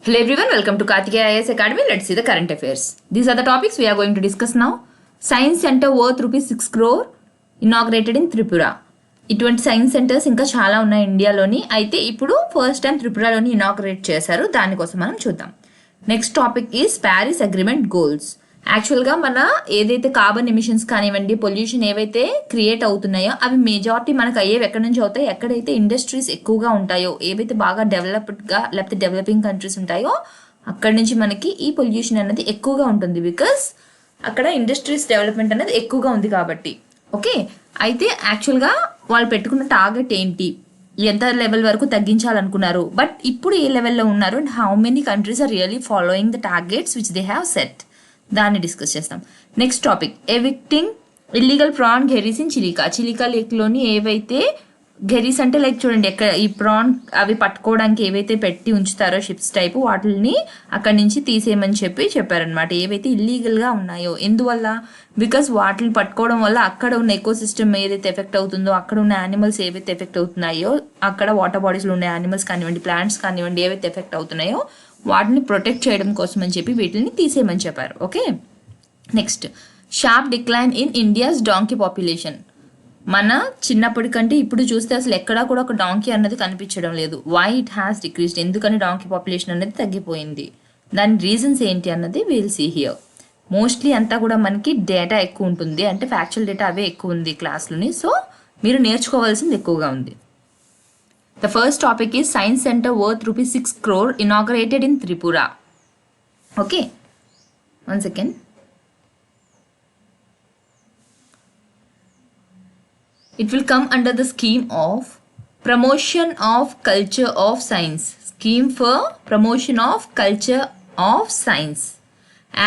Hello everyone, welcome to Kartikeya IAS Academy. Let's see the current affairs. These are the topics we are going to discuss now. Science Center worth rupees 6 crore inaugurated in Tripura. ఇటువంటి science centres ఇంకా చాలా ఉన్నాయి ఇండియాలోని. అయితే ఇప్పుడు first time త్రిపురలోని inaugurate చేశారు. దానికోసం మనం చూద్దాం. Next topic is Paris agreement goals. యాక్చువల్గా మన ఏదైతే కార్బన్ ఎమిషన్స్ కానివ్వండి, పొల్యూషన్ ఏవైతే క్రియేట్ అవుతున్నాయో అవి మెజారిటీ మనకు అయ్యేవి ఎక్కడి నుంచి అవుతాయి, ఎక్కడైతే ఇండస్ట్రీస్ ఎక్కువగా ఉంటాయో, ఏవైతే బాగా డెవలప్డ్గా లేకపోతే డెవలపింగ్ కంట్రీస్ ఉంటాయో అక్కడి నుంచి మనకి ఈ పొల్యూషన్ అనేది ఎక్కువగా ఉంటుంది. బికాస్ అక్కడ ఇండస్ట్రీస్ డెవలప్మెంట్ అనేది ఎక్కువగా ఉంది కాబట్టి. ఓకే, అయితే యాక్చువల్గా వాళ్ళు పెట్టుకున్న టార్గెట్ ఏంటి, ఎంత లెవెల్ వరకు తగ్గించాలనుకున్నారు, బట్ ఇప్పుడు ఏ లెవెల్లో ఉన్నారు and how many countries are really following the targets which they have set, దాన్ని డిస్కస్ చేస్తాం. Next topic evicting illegal prawn gheries in Chilika లేక్లోని ఏవైతే ఘెరీస్ అంటే లైక్ చూడండి ఎక్కడ ఈ ప్రాన్ అవి పట్టుకోవడానికి ఏవైతే పెట్టి ఉంచుతారో షిప్స్ టైప్ వాటిని అక్కడి నుంచి తీసేయమని చెప్పారనమాట. ఏవైతే ఇల్లీగల్గా ఉన్నాయో, ఎందువల్ల, బికాస్ వాటిని పట్టుకోవడం వల్ల అక్కడ ఉన్న ఎకో సిస్టమ్ ఏదైతే ఎఫెక్ట్ అవుతుందో, అక్కడ ఉన్న యానిమల్స్ ఏవైతే ఎఫెక్ట్ అవుతున్నాయో, అక్కడ వాటర్ బాడీస్లో ఉన్న యానిమల్స్ కానివ్వండి, ప్లాంట్స్ కానివ్వండి, ఏవైతే ఎఫెక్ట్ అవుతున్నాయో వాటిని ప్రొటెక్ట్ చేయడం కోసం అని చెప్పి వీటిని తీసేయమని చెప్పారు. Okay, next sharp decline in India's donkey population. మన చిన్నప్పటి కంటే ఇప్పుడు చూస్తే అసలు ఎక్కడా కూడా ఒక డాంకీ అన్నది కనిపించడం లేదు. వై ఇట్ హ్యాస్ డిక్రీస్డ్, ఎందుకని డాంకీ పాపులేషన్ అనేది తగ్గిపోయింది, దాని రీజన్స్ ఏంటి అన్నది విల్ సీ హియర్. మోస్ట్లీ అంతా కూడా మనకి డేటా ఎక్కువ ఉంటుంది, అంటే ఫ్యాక్చువల్ డేటా అవే ఎక్కువ ఉంది క్లాస్లోని, సో మీరు నేర్చుకోవాల్సింది ఎక్కువగా ఉంది. The first topic is Science Center worth rupees 6 crore inaugurated in Tripura. Okay, one second. It will come under the scheme of promotion of culture of science. Scheme for promotion of culture of science.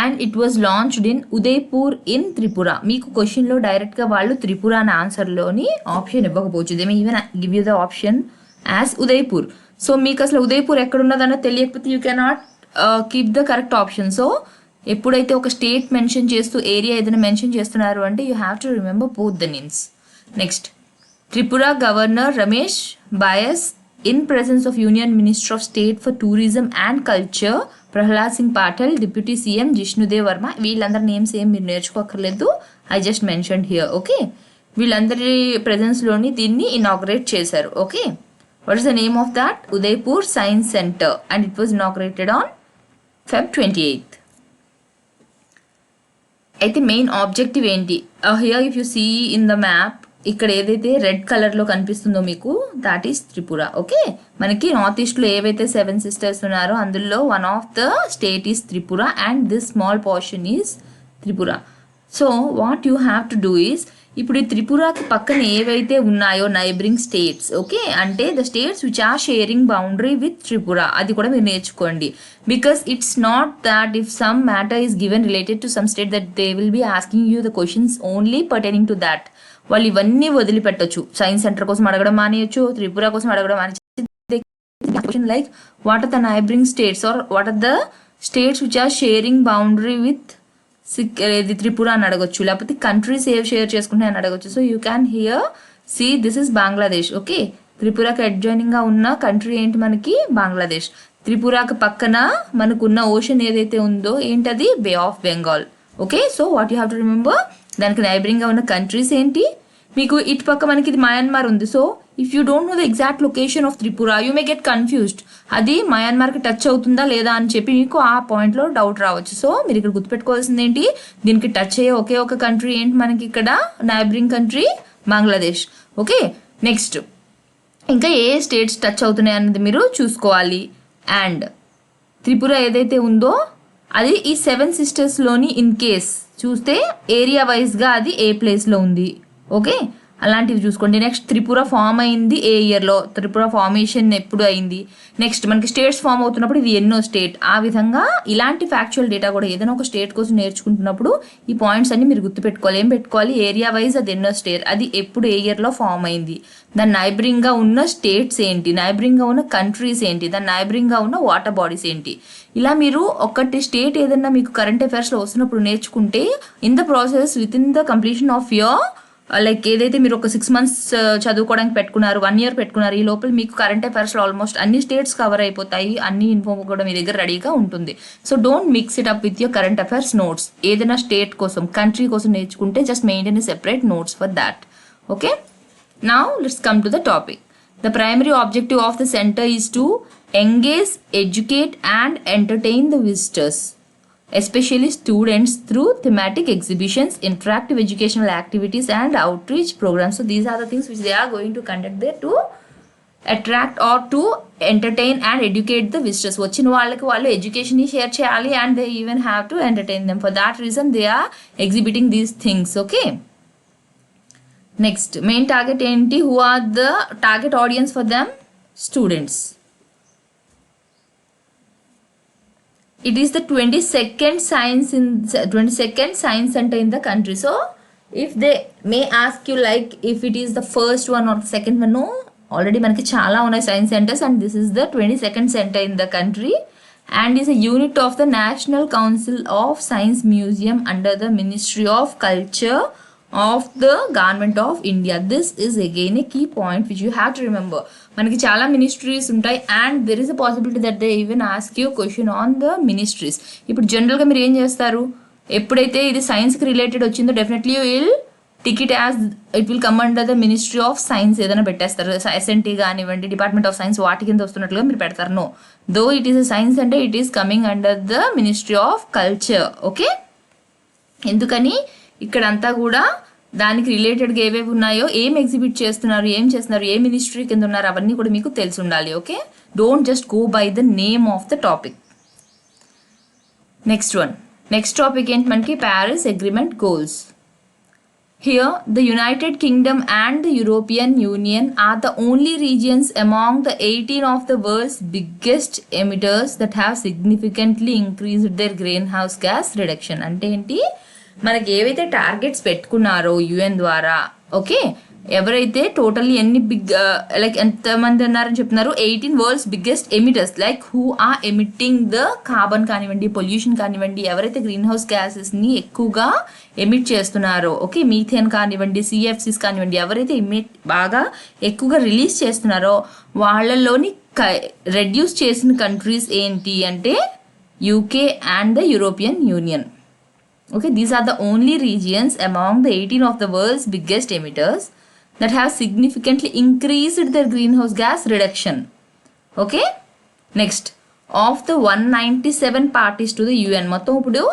And it was launched in Udaipur in Tripura. మీకు క్వశ్చన్లో డైరెక్ట్గా వాళ్ళు త్రిపుర అనే ఆన్సర్లోని option ఇవ్వకపోవచ్చు. They may even give you the option as Udaipur. So మీకు అసలు ఉదయ్పూర్ ఎక్కడున్నదన్న తెలియకపోతే you cannot keep the correct option. So ఎప్పుడైతే ఒక స్టేట్ మెన్షన్ చేస్తూ ఏరియా ఏదైనా మెన్షన్ చేస్తున్నారు అంటే you have to remember both the names. Next Tripura governor Ramesh bias in presence of union minister of state for tourism and culture Prahlad Singh Patil, deputy CM Jishnu Dev Varma. వీళ్ళందరి names ఏం మీరు నేర్చుకోకర్లేదు, I just mention here. Okay, వీళ్ళందరి ప్రెజెన్స్లోని దీన్ని ఇనాగ్రేట్ చేశారు. Okay, what is the name of that? Udaipur Science Center, and it was inaugurated on Feb 28th. అయితే main objective ఏంటి, here if you see in the map, ఇక్కడ ఏదైతే red కలర్లో కనిపిస్తుందో మీకు, దాట్ ఈస్ త్రిపుర. ఓకే, మనకి north ఈస్ట్లో ఏవైతే 7 సిస్టర్స్ ఉన్నారో అందులో one of the state is Tripura and this small portion is Tripura. So what you have to do is, ఇప్పుడు ఈ త్రిపురకి పక్కన ఏవైతే ఉన్నాయో నైబరింగ్ స్టేట్స్, ఓకే, అంటే the states which are sharing boundary with Tripura, అది కూడా మీరు నేర్చుకోండి. Because it's not that if some matter is given related to some state that they will be asking you the questions only pertaining to that. వాళ్ళు ఇవన్నీ వదిలిపెట్టచ్చు, science centre కోసం అడగడం మానేయచ్చు, త్రిపుర కోసం అడగడం మానేయచ్చు. Like what are the neighbouring states or what are the states which are sharing boundary with ఇది త్రిపుర అని అడగొచ్చు, లేకపోతే కంట్రీస్ ఏవి షేర్ చేసుకుంటే అని అడగొచ్చు. So you can here see this is Bangladesh. Okay, త్రిపురకి అడ్జాయినింగ్గా ఉన్న కంట్రీ ఏంటి మనకి బంగ్లాదేశ్. త్రిపురకి పక్కన మనకున్న ఓషన్ ఏదైతే ఉందో ఏంటది, Bay of Bengal. Okay, so what you have to remember, దానికి నైబరింగ్గా ఉన్న కంట్రీస్ ఏంటి, మీకు ఇటు పక్క మనకి ఇది మయన్మార్ ఉంది. So if you don't know the exact location of Tripura you may get confused, అది మయన్మార్కి టచ్ అవుతుందా లేదా అని చెప్పి మీకు ఆ పాయింట్లో డౌట్ రావచ్చు. సో మీరు ఇక్కడ గుర్తుపెట్టుకోవాల్సింది ఏంటి, దీనికి టచ్ అయ్యే ఒకే ఒక కంట్రీ ఏంటి మనకి ఇక్కడ, neighbouring country Bangladesh. Okay, next ఇంకా ఏ స్టేట్స్ టచ్ అవుతున్నాయి అన్నది మీరు చూసుకోవాలి. అండ్ త్రిపుర ఏదైతే ఉందో అది ఈ 7 సిస్టర్స్లోని ఇన్ కేస్ చూస్తే ఏరియా వైజ్గా అది ఏ ప్లేస్లో ఉంది. ఓకే, అలాంటివి చూసుకోండి. నెక్స్ట్ త్రిపుర ఫామ్ అయింది ఏ ఇయర్లో, త్రిపుర ఫార్మేషన్ ఎప్పుడు అయింది, నెక్స్ట్ మనకి స్టేట్స్ ఫామ్ అవుతున్నప్పుడు ఇది ఎన్నో స్టేట్, ఆ విధంగా ఇలాంటి ఫ్యాక్చువల్ డేటా కూడా ఏదైనా ఒక స్టేట్ కోసం నేర్చుకుంటున్నప్పుడు ఈ పాయింట్స్ అన్ని మీరు గుర్తుపెట్టుకోవాలి. ఏం పెట్టుకోవాలి, ఏరియా వైజ్ అది ఎన్నో స్టేట్, అది ఎప్పుడు ఏ ఇయర్లో ఫామ్ అయింది, దాని నైబరింగ్గా ఉన్న స్టేట్స్ ఏంటి, నైబరింగ్గా ఉన్న కంట్రీస్ ఏంటి, దాని నైబరింగ్గా ఉన్న వాటర్ బాడీస్ ఏంటి. ఇలా మీరు ఒకటి స్టేట్ ఏదన్నా మీకు కరెంట్ అఫైర్స్లో వస్తున్నప్పుడు నేర్చుకుంటే in the process with in the completion of your like ఏదైతే మీరు ఒక 6 months చదువుకోవడానికి పెట్టుకున్నారు, 1 year పెట్టుకున్నారు, ఈ లోపల మీకు కరెంట్ అఫైర్స్లో ఆల్మోస్ట్ అన్ని స్టేట్స్ కవర్ అయిపోతాయి, అన్ని ఇన్ఫార్మ్ కూడా మీ దగ్గర రెడీగా ఉంటుంది. So don't mix it up with your current affairs notes. ఏదైనా స్టేట్ కోసం, కంట్రీ కోసం నేర్చుకుంటే just maintain separate notes for that. Okay, now let's come to the topic. The primary objective of the center is to engage, educate and entertain the visitors, especially students, through thematic exhibitions, interactive educational activities and outreach programs. So these are the things which they are going to conduct there to attract or to entertain and educate the visitors. వచ్చిన వాళ్ళకి వాళ్ళు education share చేయాలి and they even have to entertain them. For that reason they are exhibiting these things. Okay, next, main target ఏంటి? Who are the target audience for them? Students. It is the 22nd science center in the country. So if they may ask you like if it is the first one or second one, no, already మనకి చాలా ఉన్నాయి science centers and this is the 22nd center in the country and is a unit of the National Council of Science Museum under the Ministry of Culture of the Government of India. This is again a key point which you have to remember. మనకి చాలా ministries ఉంటాయి and there is a possibility that they even ask you question on the ministries. ఇప్పుడు జనరల్గా మీరు ఏం చేస్తారు, ఎప్పుడైతే ఇది సైన్స్కి రిలేటెడ్ వచ్చిందో definitely you will ticket as it will come under the Ministry of science ఏదైనా పెట్టేస్తారు. ఎస్ఎన్టీ కానివ్వండి, డిపార్ట్మెంట్ ఆఫ్ సైన్స్ వాటి కింద వస్తున్నట్లుగా మీరు పెడతారు. No, though it is a science అంటే it is coming under the Ministry of Culture. Okay, ఎందుకని ఇక్కడంతా కూడా దానికి రిలేటెడ్గా ఏవేవి ఉన్నాయో, ఏం ఎగ్జిబిట్ చేస్తున్నారు, ఏం చేస్తున్నారు, ఏ మినిస్ట్రీ కింద ఉన్నారు, అవన్నీ కూడా మీకు తెలిసి ఉండాలి. Okay, don't just go by the name of the topic. Next topic ఏంటి మనకి? Paris agreement goals. Here, the United Kingdom and the European Union are the only regions among the 18 of the world's biggest emitters that have significantly increased their greenhouse gas reduction. అంటే ఏంటి, మనకి ఏవైతే targets పెట్టుకున్నారో UN ద్వారా, okay, ఎవరైతే totally ఎన్ని big like ఎంతమంది ఉన్నారని చెప్తున్నారు, 18 world's biggest emitters, like who are emitting the carbon కానివ్వండి, పొల్యూషన్ కానివ్వండి, ఎవరైతే గ్రీన్ హౌస్ గ్యాసెస్ని ఎక్కువగా ఎమిట్ చేస్తున్నారో, ఓకే, మీథేన్ కానివ్వండి, సిఎఫ్సిస్ కానివ్వండి, ఎవరైతే బాగా ఎక్కువగా రిలీజ్ చేస్తున్నారో వాళ్ళలోని రెడ్యూస్ చేసిన కంట్రీస్ ఏంటి అంటే UK and the European union. Okay, these are the only regions among the 18 of the world's biggest emitters that have significantly increased their greenhouse gas reduction. Okay, next, of the 197 parties to the UN, మొత్తం ఇప్పుడు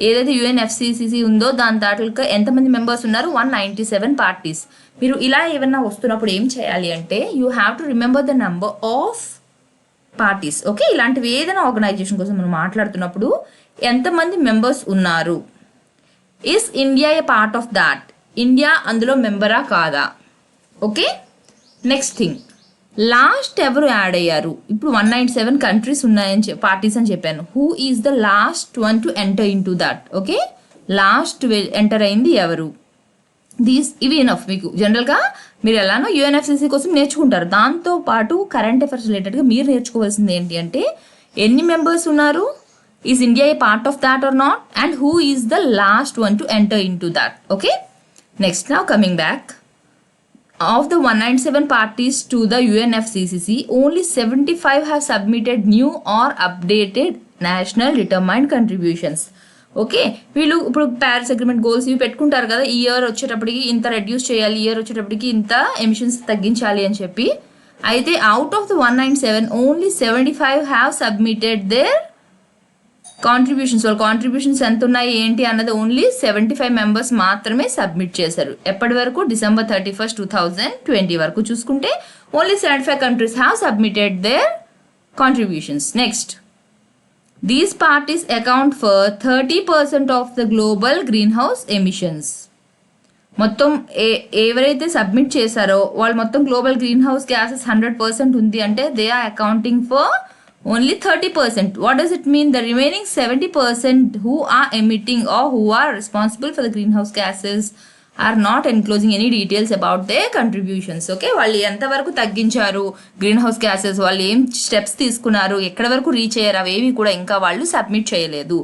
ఏదైతే UNFCCC ఉందో దాని దాంట్లో ఎంతమంది members ఉన్నారు? 197 parties. మీరు ఇలా ఏమన్నా వస్తున్నప్పుడు ఏం చేయాలి అంటే you have to remember the number of parties. Okay, ఇలాంటివి ఏదైనా ఆర్గనైజేషన్ కోసం మనం మాట్లాడుతున్నప్పుడు ఎంతమంది మెంబర్స్ ఉన్నారు, is India A part of that, India అందులో మెంబరా కాదా. ఓకే, నెక్స్ట్ థింగ్, లాస్ట్ ఎవరు యాడ్ అయ్యారు? ఇప్పుడు 197 కంట్రీస్ ఉన్నాయని పార్టీస్ అని చెప్పాను. Who is the last one to enter in to that? Okay, last enter అయింది ఎవరు? ఇవి ఎనఫ్. మీకు జనరల్గా మీరు ఎలానో యూఎన్ఎఫ్సిసి కోసం నేర్చుకుంటారు, దాంతో పాటు కరెంట్ అఫైర్స్ రిలేటెడ్గా మీరు నేర్చుకోవాల్సింది ఏంటి అంటే ఎన్ని మెంబర్స్ ఉన్నారు, is India a part of that or not, and who is the last one to enter into that. Okay, next, now coming back, of the 197 parties to the UNFCCC, only 75 have submitted new or updated national determined contributions. Okay, వీళ్ళు ఇప్పుడు Paris agreement goals ఇవి పెట్టుకుంటారు కదా, ఈ year వచ్చేటప్పటికి ఇంత reduce చేయాలి, year వచ్చేటప్పటికి ఇంత ఎమిషన్స్ తగ్గించాలి అని చెప్పి. అయితే out of the 197 only 75 have submitted their contributions. వాళ్ళ కాంట్రిబ్యూషన్స్ ఎంత ఉన్నాయి ఏంటి అన్నది ఓన్లీ 75 మెంబర్స్ మాత్రమే సబ్మిట్ చేశారు. ఎప్పటి వరకు? December 31st, 2020 వరకు చూసుకుంటే only 75 countries have submitted their contributions. Next, these parties account for 30% of the global greenhouse emissions. మొత్తం ఎవరైతే సబ్మిట్ చేశారో వాళ్ళు మొత్తం గ్లోబల్ గ్రీన్ హౌస్ గ్యాసెస్ 100% ఉంది అంటే they are accounting for only 30%. What does it mean? The remaining 70% who are emitting or who are responsible for the greenhouse gases are not enclosing any details about their contributions. Okay, వాళ్ళు ఎంతవరకు తగ్గించారు green house gases, వాళ్ళు ఏం steps తీసుకున్నారు, ఎక్కడ వరకు reach అయ్యారు, అవేవి కూడా ఇంకా వాళ్ళు సబ్మిట్ చేయలేదు.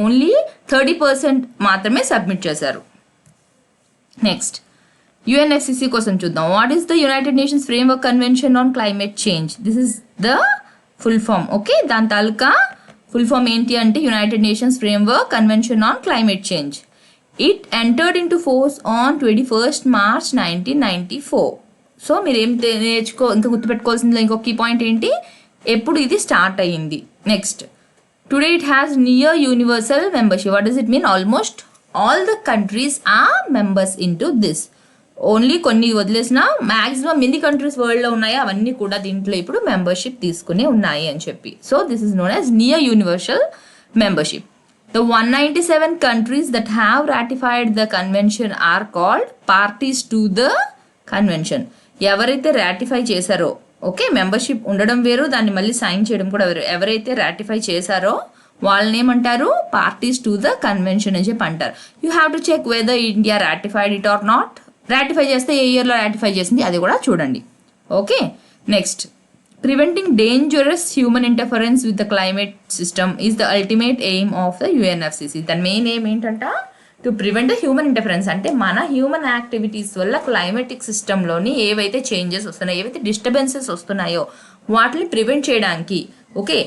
ఓన్లీ 30% మాత్రమే సబ్మిట్ చేశారు. నెక్స్ట్, యుఎన్ఎఫ్సిసి కోసం చూద్దాం. What is the united nations framework convention on climate change? This is the full form. Okay, దాని తాలూకా ఫుల్ ఫామ్ ఏంటి అంటే united nations framework convention on climate change. It entered into force on 21st March 1994. So మీరు ఏం ఇంకా గుర్తుపెట్టుకోవాల్సింది ఇంకొక key point ఏంటి, ఎప్పుడు ఇది స్టార్ట్ అయ్యింది. Next, today it has near universal membership. What does it mean? Almost all the countries are members into this. Only కొన్ని వదిలేసిన మ్యాక్సిమం ఎన్ని కంట్రీస్ వరల్డ్లో ఉన్నాయో అవన్నీ కూడా దీంట్లో ఇప్పుడు మెంబర్షిప్ తీసుకునే ఉన్నాయి అని చెప్పి. So this is known as near universal membership. The 197 countries that have ratified the convention are called parties to the convention. ఎవరైతే రాటిఫై చేశారో, ఓకే, మెంబర్షిప్ ఉండడం వేరు, దాన్ని మళ్ళీ సైన్ చేయడం కూడా వేరు. ఎవరైతే రాటిఫై చేశారో వాళ్ళని ఏమంటారు? పార్టీస్ టు ద కన్వెన్షన్ అని చెప్పి అంటారు. You have to check whether India ratified it or not. Ratify చేస్తే ఏ ఇయర్లో రాటిఫై చేసింది అది కూడా చూడండి. Okay, next, preventing dangerous human interference with the climate system is the ultimate aim of the UNFCCC. దాని మెయిన్ ఎయిమ్ ఏంటంట? To prevent the human interference. అంటే మన హ్యూమన్ యాక్టివిటీస్ వల్ల క్లైమేటిక్ సిస్టంలోని ఏవైతే చేంజెస్ వస్తున్నాయో, ఏవైతే డిస్టర్బెన్సెస్ వస్తున్నాయో వాటిని ప్రివెంట్ చేయడానికి. Okay,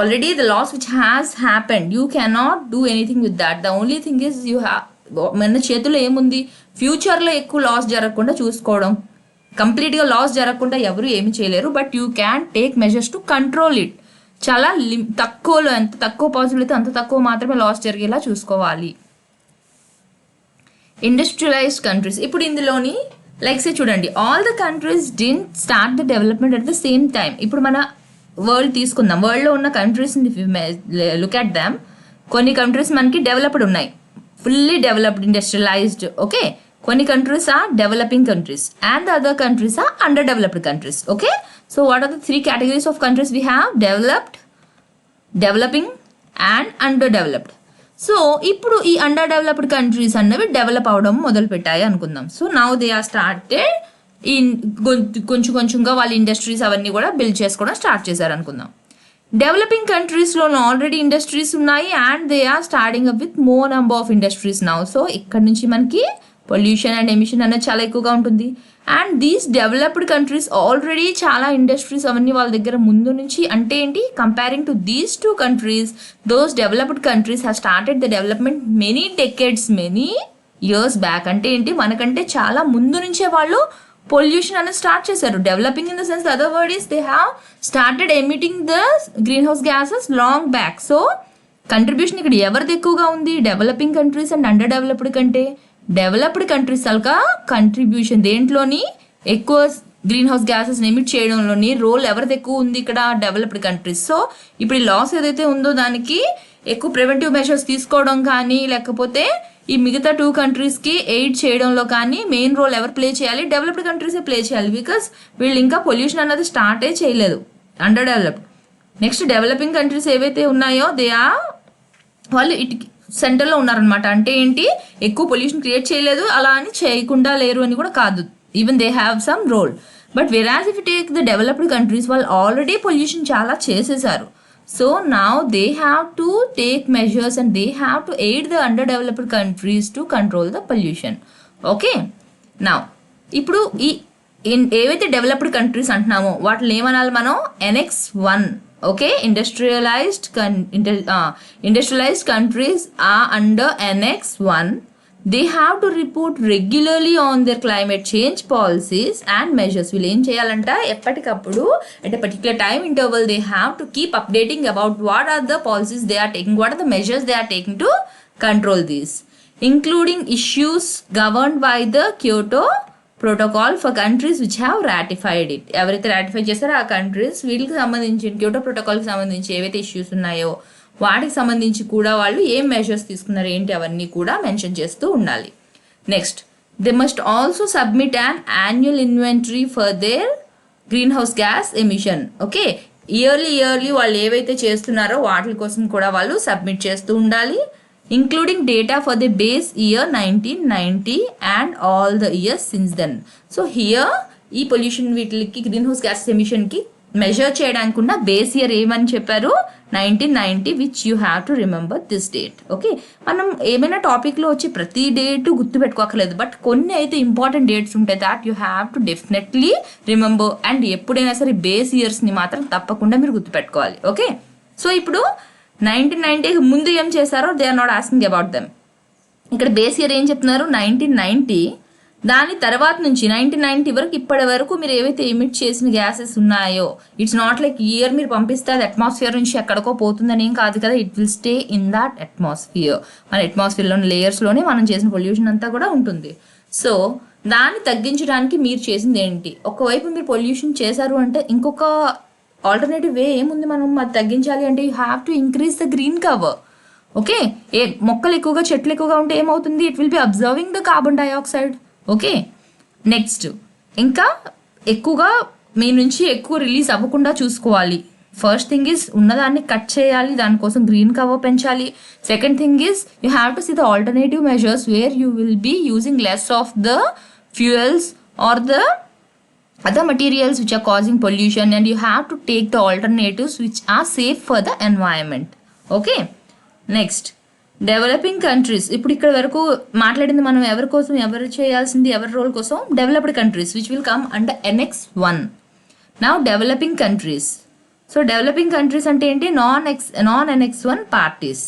already the loss which has happened, you cannot do anything with that. The only thing is మన చేతిలో ఏముంది? ఫ్యూచర్లో ఎక్కువ లాస్ జరగకుండా చూసుకోవడం. కంప్లీట్గా లాస్ జరగకుండా ఎవరు ఏమి చేయలేరు, but you can take measures to control it. చాలా తక్కువలో, ఎంత తక్కువ పాసిబుల్ అయితే అంత తక్కువ మాత్రమే లాస్ జరిగేలా చూసుకోవాలి. ఇండస్ట్రియలైజ్డ్ కంట్రీస్, ఇప్పుడు ఇందులోని లైక్సే చూడండి, all the countries didn't start the development at the same time. ఇప్పుడు మన వరల్డ్ తీసుకుందాం, వరల్డ్లో ఉన్న కంట్రీస్ లుక్ అట్ దెమ్. కొన్ని కంట్రీస్ మనకి డెవలప్డ్ ఉన్నాయి, ఫుల్లీ డెవలప్డ్, ఇండస్ట్రియలైజ్డ్. ఓకే, కొన్ని countries are developing countries and the other countries are under developed countries. Okay, so what are the 3 categories of countries we have? Developed, developing and under developed. So ఇప్పుడు ఈ under developed countries అన్నవి develop అవడం మొదలు పెట్టాయి అనుకుందాం. So now they are started in కొంచెం కొంచెంగా వాళ్ళ ఇండస్ట్రీస్ అవన్నీ కూడా బిల్డ్ చేసుకోవడం స్టార్ట్ చేశారు అనుకుందాం. డెవలపింగ్ కంట్రీస్లో ఆల్రెడీ ఇండస్ట్రీస్ ఉన్నాయి and they are starting up with more number of industries now. So ఇక్కడ నుంచి మనకి పొల్యూషన్ అండ్ ఎమిషన్ అనేది చాలా ఎక్కువగా ఉంటుంది. And these developed countries already చాలా ఇండస్ట్రీస్ అవన్నీ వాళ్ళ దగ్గర ముందు నుంచి. అంటే ఏంటి? Comparing to these 2 countries, those developed countries have started the development many decades, many years back. అంటే ఏంటి? మనకంటే చాలా ముందు నుంచే వాళ్ళు పొల్యూషన్ అనేది స్టార్ట్ చేశారు. Developing in the sense, the other word is they have started emitting the green house gases long back. So contribution ఇక్కడ ఎవరిది ఎక్కువగా ఉంది? Developing countries and under developed కంటే డెవలప్డ్ కంట్రీస్ అల్గా కంట్రిబ్యూషన్ దేంట్లోని ఎక్కువ గ్రీన్ హౌస్ గ్యాసెస్ ఎమిట్ చేయడంలోని role ఎవరిది ఎక్కువ ఉంది? ఇక్కడ డెవలప్డ్ కంట్రీస్. సో ఇప్పుడు ఈ లాస్ ఏదైతే ఉందో దానికి ఎక్కువ ప్రివెంటివ్ మెషర్స్ తీసుకోవడం కానీ, లేకపోతే ఈ మిగతా 2 countriesకి ఎయిడ్ చేయడంలో కానీ మెయిన్ రోల్ ఎవరు ప్లే చేయాలి? డెవలప్డ్ కంట్రీసే ప్లే చేయాలి. బికాస్ వీళ్ళు ఇంకా పొల్యూషన్ అన్నది స్టార్టే చేయలేదు, under developed. Next, developing countries ఏవైతే ఉన్నాయో దే ఆర్ వాళ్ళు ఇటుకి సెంటర్లో ఉన్నారనమాట. అంటే ఏంటి? ఎక్కువ పొల్యూషన్ క్రియేట్ చేయలేదు, అలా అని చేయకుండా లేరు అని కూడా కాదు. Even they have some role. But whereas if you take the developed countries, వాళ్ళు ఆల్రెడీ పొల్యూషన్ చాలా చేసేసారు. So now they have to take measures and they have to aid the under developed countries to control the pollution. Okay, now ఇప్పుడు ఈ ఏవైతే developed countries అంటున్నామో వాటిని ఏమనాలి మనం? Annex 1. Okay, industrialized countries are under Annex 1. They have to report regularly on their climate change policies and measures. వీళ్ళు ఏం చేయాలంట? ఎప్పటికప్పుడు at a particular time interval they have to keep updating about what are the policies they are taking, what are the measures they are taking to control these, including issues governed by the Kyoto protocol for countries which have ratified it. ఎవరైతే ratify చేస్తారో ఆ countries వీళ్ళకి సంబంధించి Kyoto ప్రోటోకాల్కి సంబంధించి ఏవైతే issues ఉన్నాయో వాటికి సంబంధించి కూడా వాళ్ళు ఏం మెజర్స్ తీసుకున్నారు ఏంటి అవన్నీ కూడా మెన్షన్ చేస్తూ ఉండాలి. Next, they must also submit an annual inventory for their green house gas emission. Okay, yearly వాళ్ళు ఏవైతే చేస్తున్నారో వాటి కోసం కూడా వాళ్ళు సబ్మిట్ చేస్తూ ఉండాలి, including data for the base year 1990 and all the years since then. So here ఈ పొల్యూషన్ వీటికి గ్రీన్ హౌస్ గ్యాస్ ఎమిషన్కి మెజర్ చేయడానికి ఉన్న బేస్ ఇయర్ ఏమని చెప్పారు 1990, which you have to remember this date. Okay, మనం ఏమైనా టాపిక్లో వచ్చి ప్రతి డేట్ గుర్తుపెట్టుకోకలేదు, బట్ కొన్ని అయితే ఇంపార్టెంట్ డేట్స్ ఉంటాయి that you have to definitely remember. And ఎప్పుడైనా సరే బేస్ ఇయర్స్ని మాత్రం తప్పకుండా మీరు గుర్తుపెట్టుకోవాలి. ఓకే, సో ఇప్పుడు 1990 ముందు ఏం చేశారో they are not asking about them. ఇక్కడ బేస్ ఇయర్ ఏం చెప్తున్నారు 1990, దాని తర్వాత నుంచి 1990 వరకు ఇప్పటి వరకు మీరు ఏవైతే ఎమిట్ చేసిన గ్యాసెస్ ఉన్నాయో, ఇట్స్ నాట్ లైక్ ఇయర్ మీరు పంపిస్తే అది అట్మాస్ఫియర్ నుంచి ఎక్కడికో పోతుందని ఏం కాదు కదా, it will stay in that atmosphere. మన అట్మాస్ఫియర్లోని లేయర్స్లోనే మనం చేసిన పొల్యూషన్ అంతా కూడా ఉంటుంది. సో దాన్ని తగ్గించడానికి మీరు చేసింది ఏంటి? ఒకవైపు మీరు పొల్యూషన్ చేశారు అంటే ఇంకొక ఆల్టర్నేటివ్ వే ఏముంది? మనం అది తగ్గించాలి అంటే you have to increase the green cover. Okay, మొక్కలు ఎక్కువగా చెట్లు ఎక్కువగా ఉంటే ఏమవుతుంది? It will be observing the carbon dioxide. Okay, next ఇంకా ఎక్కువగా మీ నుంచి ఎక్కువ రిలీజ్ అవ్వకుండా చూసుకోవాలి. ఫస్ట్ థింగ్ ఈజ్ ఉన్నదాన్ని కట్ చేయాలి, దానికోసం గ్రీన్ కవర్ పెంచాలి. Second thing is you have to see the alternative measures where you will be using less of the fuels or the other materials which are causing pollution, and you have to take the alternatives which are safe for the environment. Okay, next developing countries. ఇప్పుడు ఇక్కడ వరకు మాట్లాడింది మనం ఎవరి కోసం, ఎవరు చేయాల్సింది, ఎవరి రోల్ కోసం? Developed countries which will come under NX 1. Now developing countries. So developing countries అంటే ఏంటి? Non NX 1 parties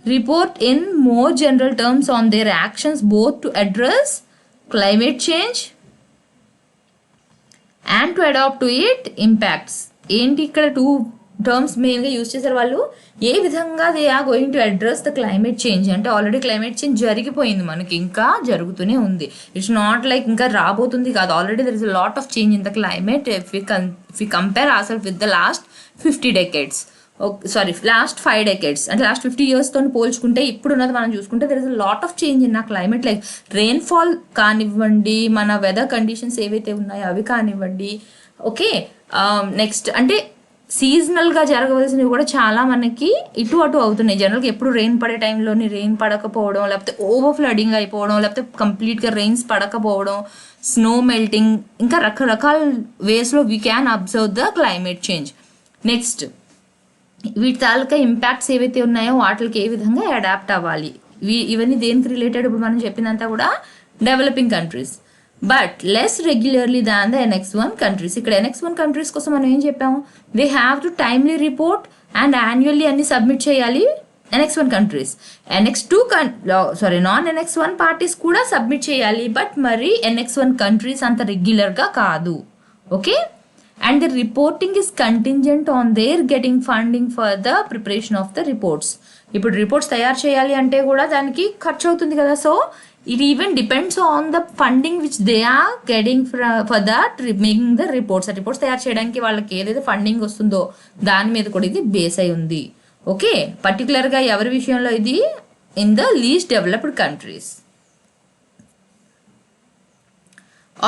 report in more general terms on their actions both to address climate change and to adapt to it impacts. ఏంటి ఇక్కడ 2 terms మెయిన్గా use చేశారు వాళ్ళు. ఏ విధంగా they are going to address the climate change అంటే already climate change జరిగిపోయింది, మనకి ఇంకా జరుగుతూనే ఉంది. ఇట్స్ నాట్ లైక్ ఇంకా రాబోతుంది కాదు, already there is a lot of change in the climate if we compare our with the last 50 decades. Last 5 decades అంటే లాస్ట్ 50 yearsతో పోల్చుకుంటే ఇప్పుడున్నది మనం చూసుకుంటే there is a lot of change in ఆ క్లైమేట్. లైక్ రెయిన్ఫాల్ కానివ్వండి, మన weather conditions ఏవైతే ఉన్నాయో అవి కానివ్వండి. ఓకే, నెక్స్ట్ అంటే సీజనల్గా జరగవలసినవి కూడా చాలా మనకి ఇటు అటు అవుతున్నాయి. జనరల్గా ఎప్పుడు రెయిన్ పడే టైంలోని రెయిన్ పడకపోవడం, లేకపోతే ఓవర్ ఫ్లడింగ్ అయిపోవడం, లేకపోతే కంప్లీట్గా రెయిన్స్ పడకపోవడం, స్నో మెల్టింగ్, ఇంకా రకరకాల వేస్లో we can observe the climate change. Next వీటి తాలూకా ఇంపాక్ట్స్ ఏవైతే ఉన్నాయో వాటికి ఏ విధంగా అడాప్ట్ అవ్వాలి, ఇవన్నీ దేనికి రిలేటెడ్? ఇప్పుడు మనం చెప్పినంతా కూడా developing countries, but less regularly than the NX 1 countries. ఇక్కడ NX 1 కంట్రీస్ కోసం మనం ఏం చెప్పాము? They have to timely report and annually అన్ని సబ్మిట్ చేయాలి NX 1 countries. Non NX 1 parties కూడా సబ్మిట్ చేయాలి, బట్ మరి NX 1 కంట్రీస్ అంత రెగ్యులర్గా కాదు. Okay, and the reporting is contingent on their getting funding for the preparation of the reports. ఇప్పుడు reports తయారు చేయాలి అంటే కూడా దానికి ఖర్చు అవుతుంది కదా. So it even depends on the funding which they are getting for that making the reports. ఆ రిపోర్ట్స్ తయారు చేయడానికి వాళ్ళకి ఏదైతే ఫండింగ్ వస్తుందో దాని మీద కూడా ఇది బేస్ అయి ఉంది. ఓకే, పర్టికులర్గా ఎవరి విషయంలో ఇది? In the least developed countries.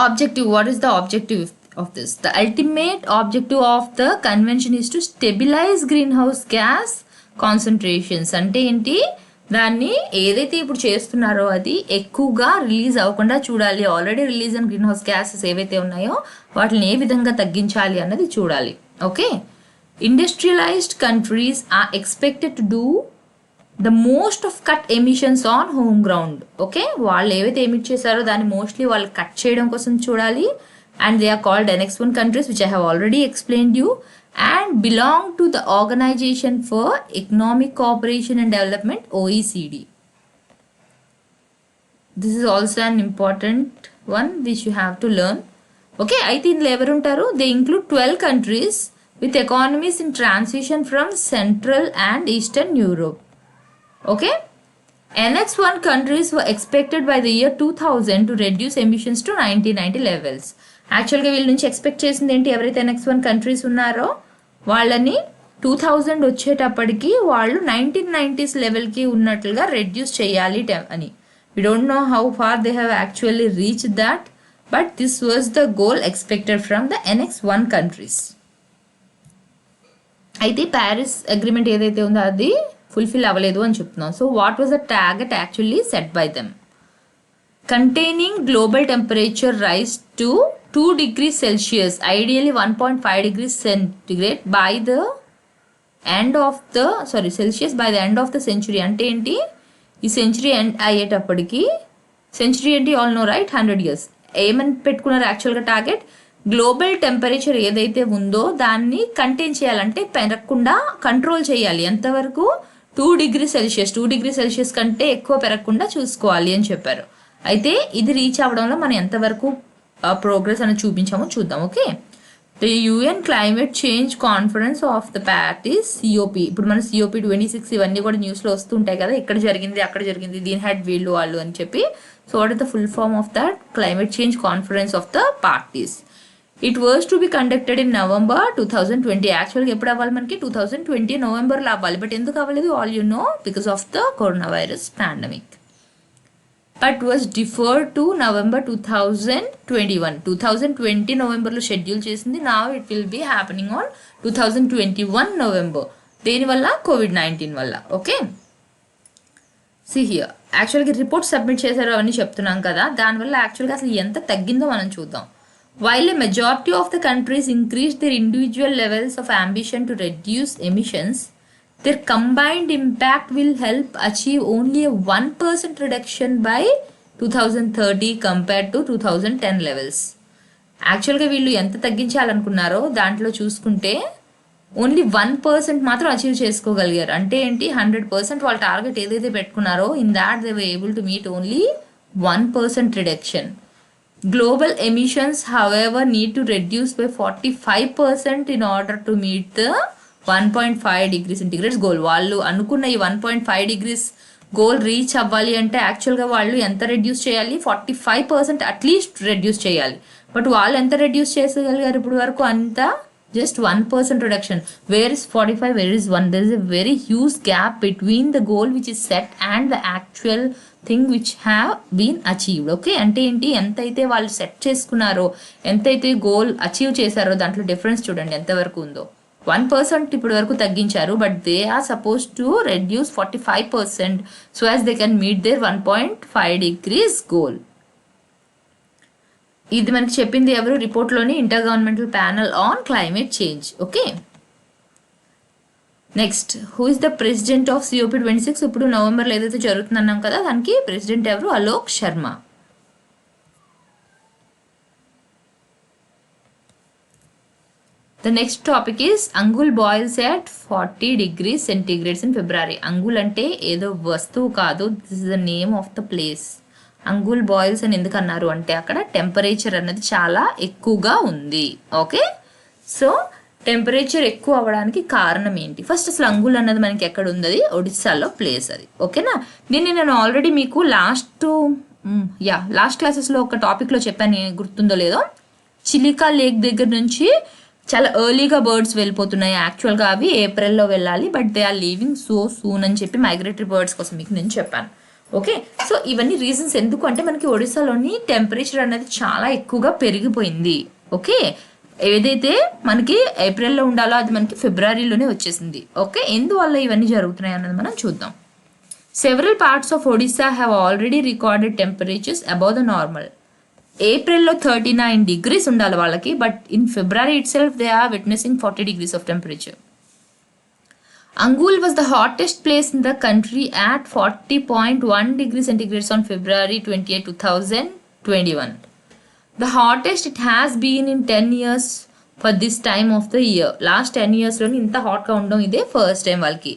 Objective, what is the objective of this? The ultimate objective of the convention is to stabilize greenhouse gas concentrations. అంటే ఏంటి? దాన్ని ఏదైతే ఇప్పుడు చేస్తున్నారో అది ఎక్కువగా రిలీజ్ అవ్వకుండా చూడాలి. ఆల్రెడీ రిలీజ్ అయిన గ్రీన్ హౌస్ గ్యాసెస్ ఏవైతే ఉన్నాయో వాటిని ఏ విధంగా తగ్గించాలి అన్నది చూడాలి. Okay, industrialized countries are expected to do the most of cut emissions on home ground. Okay, వాళ్ళు ఏవైతే ఎమిట్ చేశారో దాన్ని మోస్ట్లీ వాళ్ళు కట్ చేయడం కోసం చూడాలి. And they are called NX 1 countries, which I have already explained you, and belong to the Organization for Economic Cooperation and Development, OECD. This is also an important one which you have to learn. Okay, I think level untaru. They include 12 countries with economies in transition from Central and Eastern Europe. Okay, NX 1 countries were expected by the year 2000 to reduce emissions to 1990 levels. యాక్చువల్గా వీళ్ళ నుంచి expect చేసింది ఏంటి? ఎవరైతే NX 1 countries ఉన్నారో వాళ్ళని 2000 వచ్చేటప్పటికి వాళ్ళు 1990s లెవెల్కి ఉన్నట్లుగా రెడ్యూస్ చేయాలి అని. We don't know how far they have actually reach that, but this was the goal expected from the NX 1 countries. అయితే ప్యారిస్ అగ్రిమెంట్ ఏదైతే ఉందో అది ఫుల్ఫిల్ అవ్వలేదు అని చెప్తున్నాం. So what was the target actually set by them? containing global temperature rise to 2 degrees Celsius, ideally 1.5 degrees centigrade by the end of the Celsius by the end of the century. అంటే ఏంటి, ఈ century end అయ్యేటప్పటికి, century ఏంటి all know right, 100 years. ఏమని పెట్టుకున్నారు యాక్చువల్గా target? Global temperature ఏదైతే ఉందో దాన్ని కంటైన్ చేయాలంటే పెరగకుండా కంట్రోల్ చేయాలి. ఎంతవరకు? 2 degrees Celsius. 2 degrees Celsius కంటే ఎక్కువ పెరగకుండా చూసుకోవాలి అని చెప్పారు. అయితే ఇది రీచ్ అవ్వడంలో మనం ఎంతవరకు ప్రోగ్రెస్ అని చూపించామో చూద్దాం. Okay, the UN climate change conference of the parties COP. ఇప్పుడు మన సిఓపి 26 ఇవన్నీ కూడా న్యూస్లో వస్తుంటాయి కదా, ఇక్కడ జరిగింది అక్కడ జరిగింది, దీని హెడ్ వీళ్ళు వాళ్ళు అని చెప్పి. So what is the full form of that? Climate change conference of the parties. It was to be conducted in November 2020. యాక్చువల్గా ఎప్పుడు అవ్వాలి మనకి? 2020 నవంబర్లో అవ్వాలి. బట్ ఎందుకు అవ్వలేదు? All you know, because of the corona virus pandemic. But was deferred to November 2021. 2020 నవంబర్లో schedule చేసింది. నా it will be happening on 2021 November. దేనివల్ల? COVID-19 వల్ల. Okay, see here. యాక్చువల్గా రిపోర్ట్ సబ్మిట్ చేశారు అవన్నీ చెప్తున్నాం కదా, దానివల్ల యాక్చువల్గా అసలు ఎంత తగ్గిందో మనం చూద్దాం. While a majority of the countries increased their individual levels of ambition to reduce emissions, their combined impact will help achieve only a 1% reduction by 2030 compared to 2010 levels. యాక్చువల్గా వీళ్ళు ఎంత తగ్గించాలనుకున్నారో దాంట్లో చూసుకుంటే ఓన్లీ 1% మాత్రం అచీవ్ చేసుకోగలిగారు. అంటే ఏంటి? 100% వాళ్ళ టార్గెట్ ఏదైతే పెట్టుకున్నారో in that they were able to meet only 1% reduction. Global emissions, however, need to reduce by 45% in order to meet the 1.5 degrees centigrade goal. వాళ్ళు అనుకున్న ఈ 1.5 degrees గోల్ రీచ్ అవ్వాలి అంటే యాక్చువల్గా వాళ్ళు ఎంత రెడ్యూస్ చేయాలి? 45% అట్లీస్ట్ రెడ్యూస్ చేయాలి. బట్ వాళ్ళు ఎంత రెడ్యూస్ చేసగలిగారు ఇప్పుడు వరకు? అంతా just 1% reduction. Where is 45, where is 1? There is a very huge gap between the goal which is set and the actual thing which have been achieved. Okay, అంటే ఏంటి? ఎంతైతే వాళ్ళు సెట్ చేసుకున్నారో, ఎంతైతే గోల్ అచీవ్ చేశారో దాంట్లో డిఫరెన్స్ చూడండి ఎంతవరకు ఉందో. 1% ఇప్పటి వరకు తగ్గించారు, but they are suppose to reduce 45% so as they can meet their 1.5 degrees goal. ఇది మనకి చెప్పింది ఎవరు? రిపోర్ట్లోని inter governmental panel on climate change. Okay, next, who is the president of COP 26? ఇప్పుడు నవంబర్లో ఏదైతే జరుగుతుందన్నాం కదా, దానికి ప్రెసిడెంట్ ఎవరు? Alok Sharma. The next topic is Angul boils at 40 degrees centigrade in February. Angul అంటే ఏదో వస్తువు కాదు, this is the name of the place. Angul boils అని ఎందుకు అన్నారు అంటే అక్కడ టెంపరేచర్ అన్నది చాలా ఎక్కువగా ఉంది. ఓకే, సో టెంపరేచర్ ఎక్కువ అవ్వడానికి కారణం ఏంటి? ఫస్ట్ అసలు అంగుల్ అన్నది మనకి ఎక్కడ ఉంది? ఒడిస్సాలో ప్లేస్ అది. ఓకేనా, దీన్ని నేను ఆల్రెడీ మీకు లాస్ట్ క్లాసెస్లో ఒక టాపిక్లో చెప్పాను, గుర్తుందో లేదో. చిలికా లేక్ దగ్గర నుంచి చాలా ఎర్లీగా బర్డ్స్ వెళ్ళిపోతున్నాయి. యాక్చువల్గా అవి ఏప్రిల్లో వెళ్ళాలి, but they are leaving so soon అని చెప్పి మైగ్రేటరీ బర్డ్స్ కోసం మీకు నేను చెప్పాను. ఓకే, సో ఇవన్నీ రీజన్స్ ఎందుకు అంటే మనకి ఒడిస్సాలోని టెంపరేచర్ అనేది చాలా ఎక్కువగా పెరిగిపోయింది. ఓకే, ఏదైతే మనకి ఏప్రిల్లో ఉండాలో అది మనకి ఫిబ్రవరిలోనే వచ్చేసింది. ఓకే, ఎందువల్ల ఇవన్నీ జరుగుతున్నాయి అన్నది మనం చూద్దాం. Several parts of Odisha have already recorded temperatures above the normal. ఏప్రిల్లో 39 degrees ఉండాలి వాళ్ళకి, but in February itself they are witnessing 40 degrees of temperature. Angul was the hottest place in the country at 40.1 degrees centigrade on February 28, 2021. The hottest it has been in 10 years for this time of the year. Last 10 years lo inta hot ga undam ide first time valki.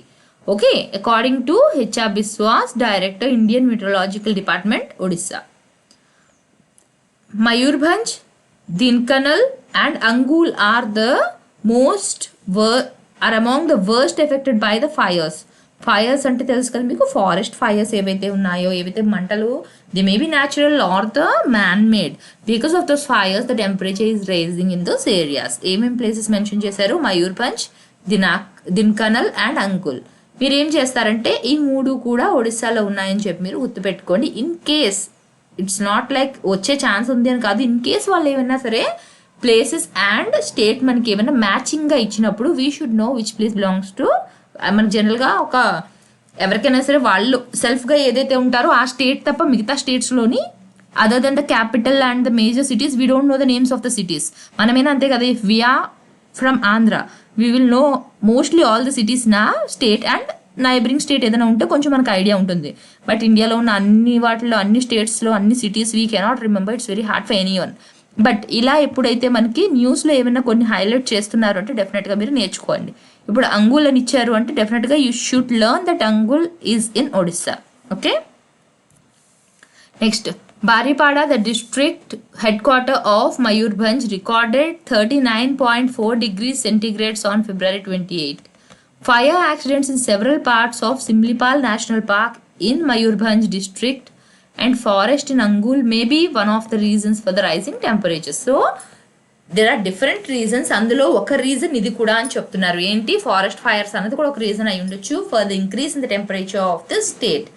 Okay, according to HR Biswas, Director, Indian Meteorological Department, Odisha. Mayurbhanj, Dinkanal and Angul are among the worst affected by the fires. Fires అంటే తెలుసు కదా మీకు, forest fires ఏవైతే ఉన్నాయో, ఏవైతే మంటలు, they may be natural or the man made. Because of those fires the temperature is rising in those areas. ఏమేమి places mention చేశారు? మయూర్భంజ్, దిన్కనల్ అండ్ అంకుల్. మీరు ఏం చేస్తారంటే ఈ 3 కూడా ఒడిస్సాలో ఉన్నాయని చెప్పి మీరు గుర్తుపెట్టుకోండి. In case it's not like వచ్చే ఛాన్స్ ఉంది అని కాదు, ఇన్ కేస్ వాళ్ళు ఏమైనా సరే ప్లేసెస్ అండ్ స్టేట్ మనకి ఏమైనా మ్యాచింగ్గా ఇచ్చినప్పుడు we should know which place belongs to. మనకి జనరల్గా ఎవరికైనా సరే వాళ్ళు సెల్ఫ్గా ఏదైతే ఉంటారో ఆ స్టేట్ తప్ప మిగతా స్టేట్స్లోని other than the capital and the major cities we don't know the names of the cities. మనమేనా అంతే కదా, if we are from Andhra we will know mostly all the cities నా స్టేట్ అండ్ నైబరింగ్ స్టేట్ ఏదైనా ఉంటే కొంచెం మనకు ఐడియా ఉంటుంది. But ఇండియాలో ఉన్న అన్ని వాటిలో అన్ని స్టేట్స్లో అన్ని cities we cannot remember. It's very hard for any one. But ఇలా ఎప్పుడైతే మనకి న్యూస్లో ఏమైనా కొన్ని హైలైట్ చేస్తున్నారు అంటే డెఫినెట్గా మీరు నేర్చుకోండి. ఇప్పుడు అంగుల్ అని ఇచ్చారు అంటే డెఫినెట్గా you should learn that Angul is in Odisha. Okay, next Baripada, the district headquarter of Mayurbhanj, recorded 39.4 degrees centigrade on February 28. Fire accidents in several parts of Simlipal National Park in Mayurbhanj district and forest in Angul may be one of the reasons for the rising temperatures. So, there are different reasons. అందులో ఒక reason ఇది కూడా అని చెప్తున్నారు. ఏంటి, forest fires అనేది కూడా ఒక రీజన్ అయి ఉండొచ్చు for the increase in the temperature of the state.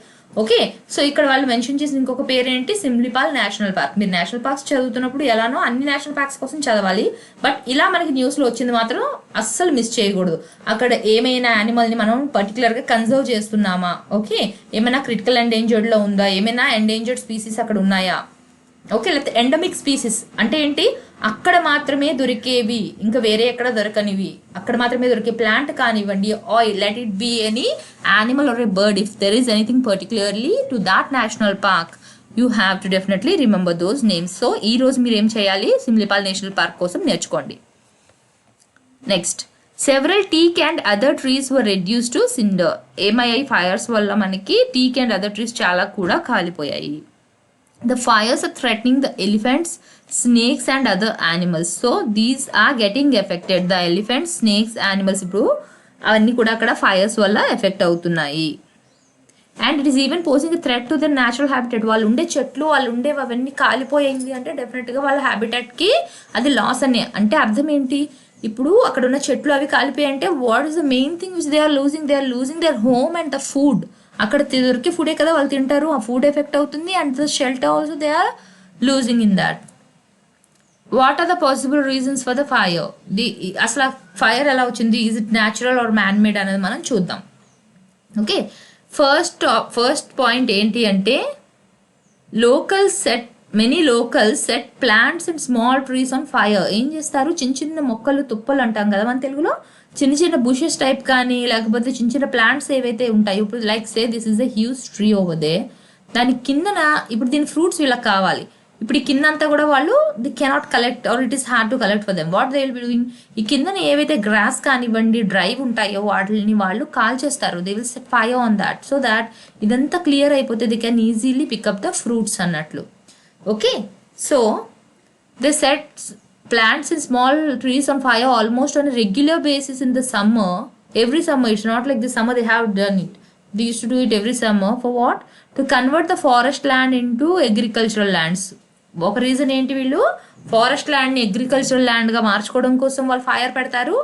Okay, so ఇక్కడ వాళ్ళు మెన్షన్ చేసిన ఇంకొక పేరు ఏంటి, సిమ్లిపాల్ నేషనల్ పార్క్. మీరు నేషనల్ పార్క్స్ చదువుతున్నప్పుడు ఎలానో అన్ని నేషనల్ పార్క్స్ కోసం చదవాలి. బట్ ఇలా మనకి న్యూస్లో వచ్చింది మాత్రం అస్సలు మిస్ చేయకూడదు. అక్కడ ఏమైనా యానిమల్ని మనం పర్టికులర్గా కన్జర్వ్ చేస్తున్నామా, ఓకే, ఏమైనా క్రిటికల్ ఎండేంజర్డ్లో ఉందా, ఏమైనా ఎండేంజర్డ్ స్పీసీస్ అక్కడ ఉన్నాయా, ఓకే, లేకపోతే ఎండమిక్ స్పీసీస్ అంటే ఏంటి, అక్కడ మాత్రమే దొరికేవి, ఇంకా వేరే ఎక్కడ దొరకనివి, అక్కడ మాత్రమే దొరికే ప్లాంట్ కానివ్వండి, oil, let it be any animal or a bird, if there is anything particularly to that national park you have to definitely remember those names. So ఈ రోజు మీరు ఏం చేయాలి, సిమ్లిపాల్ నేషనల్ పార్క్ కోసం నేర్చుకోండి. Next, several teak and other trees were reduce to cinder. ఏమయ్యాయి, fires వల్ల మనకి టీక్ అండ్ అదర్ ట్రీస్ చాలా కూడా కాలిపోయాయి. The fires are threatening the elephants, snakes and other animals. So these are getting affected. The elephants, snakes, animals ఇప్పుడు అవన్నీ కూడా అక్కడ fires వల్ల ఎఫెక్ట్ అవుతున్నాయి. And it is even posing threat to the natural habitat. వాళ్ళు ఉండే చెట్లు, వాళ్ళు ఉండేవి అవన్నీ కాలిపోయింది అంటే డెఫినెట్గా వాళ్ళ హ్యాబిటెట్కి అది లాస్ అనే. అంటే అర్థం ఏంటి, ఇప్పుడు అక్కడ ఉన్న చెట్లు అవి కాలిపోయాయి అంటే what is the main thing which they are losing their home and the food. అక్కడ దొరికే ఫుడే కదా వాళ్ళు తింటారు, ఆ ఫుడ్ ఎఫెక్ట్ అవుతుంది and the shelter also they are losing in that. What are the possible reasons for the fire? అసలు fire ఎలా వచ్చింది, is it natural or man made అనేది మనం చూద్దాం. ఓకే, ఫస్ట్ పాయింట్ ఏంటి అంటే many locals set plants and small trees on fire. ఏం చేస్తారు, చిన్న చిన్న మొక్కలు, తుప్పలు అంటాం కదా మన తెలుగులో, చిన్న చిన్న బుషెస్ టైప్ కానీ లేకపోతే చిన్న చిన్న ప్లాంట్స్ ఏవైతే ఉంటాయో, ఇప్పుడు like say this is a huge tree over they, దాని కిందన ఇప్పుడు దీని ఫ్రూట్స్ వీళ్ళకి కావాలి. ఇప్పుడు ఈ కింద అంతా కూడా వాళ్ళు they cannot collect or it is hard to collect for them. What they will be doing, ఈ కిందన ఏవైతే గ్రాస్ కానివ్వండి డ్రైవ్ ఉంటాయో వాటిని వాళ్ళు కాల్ చేస్తారు. They will set fire on that so that ఇదంతా క్లియర్ అయిపోతే they can easily pick up the fruits అన్నట్లు. Okay, so they set plants and small trees on fire almost on a regular basis in the summer. Every summer, it's not like this summer they have done it. They used to do it every summer for what? To convert the forest land into agricultural lands. ఒక reason ఏంటి, వీళ్ళు forest ల్యాండ్ని agricultural ల్యాండ్గా మార్చుకోవడం కోసం వాళ్ళు fire పెడతారు.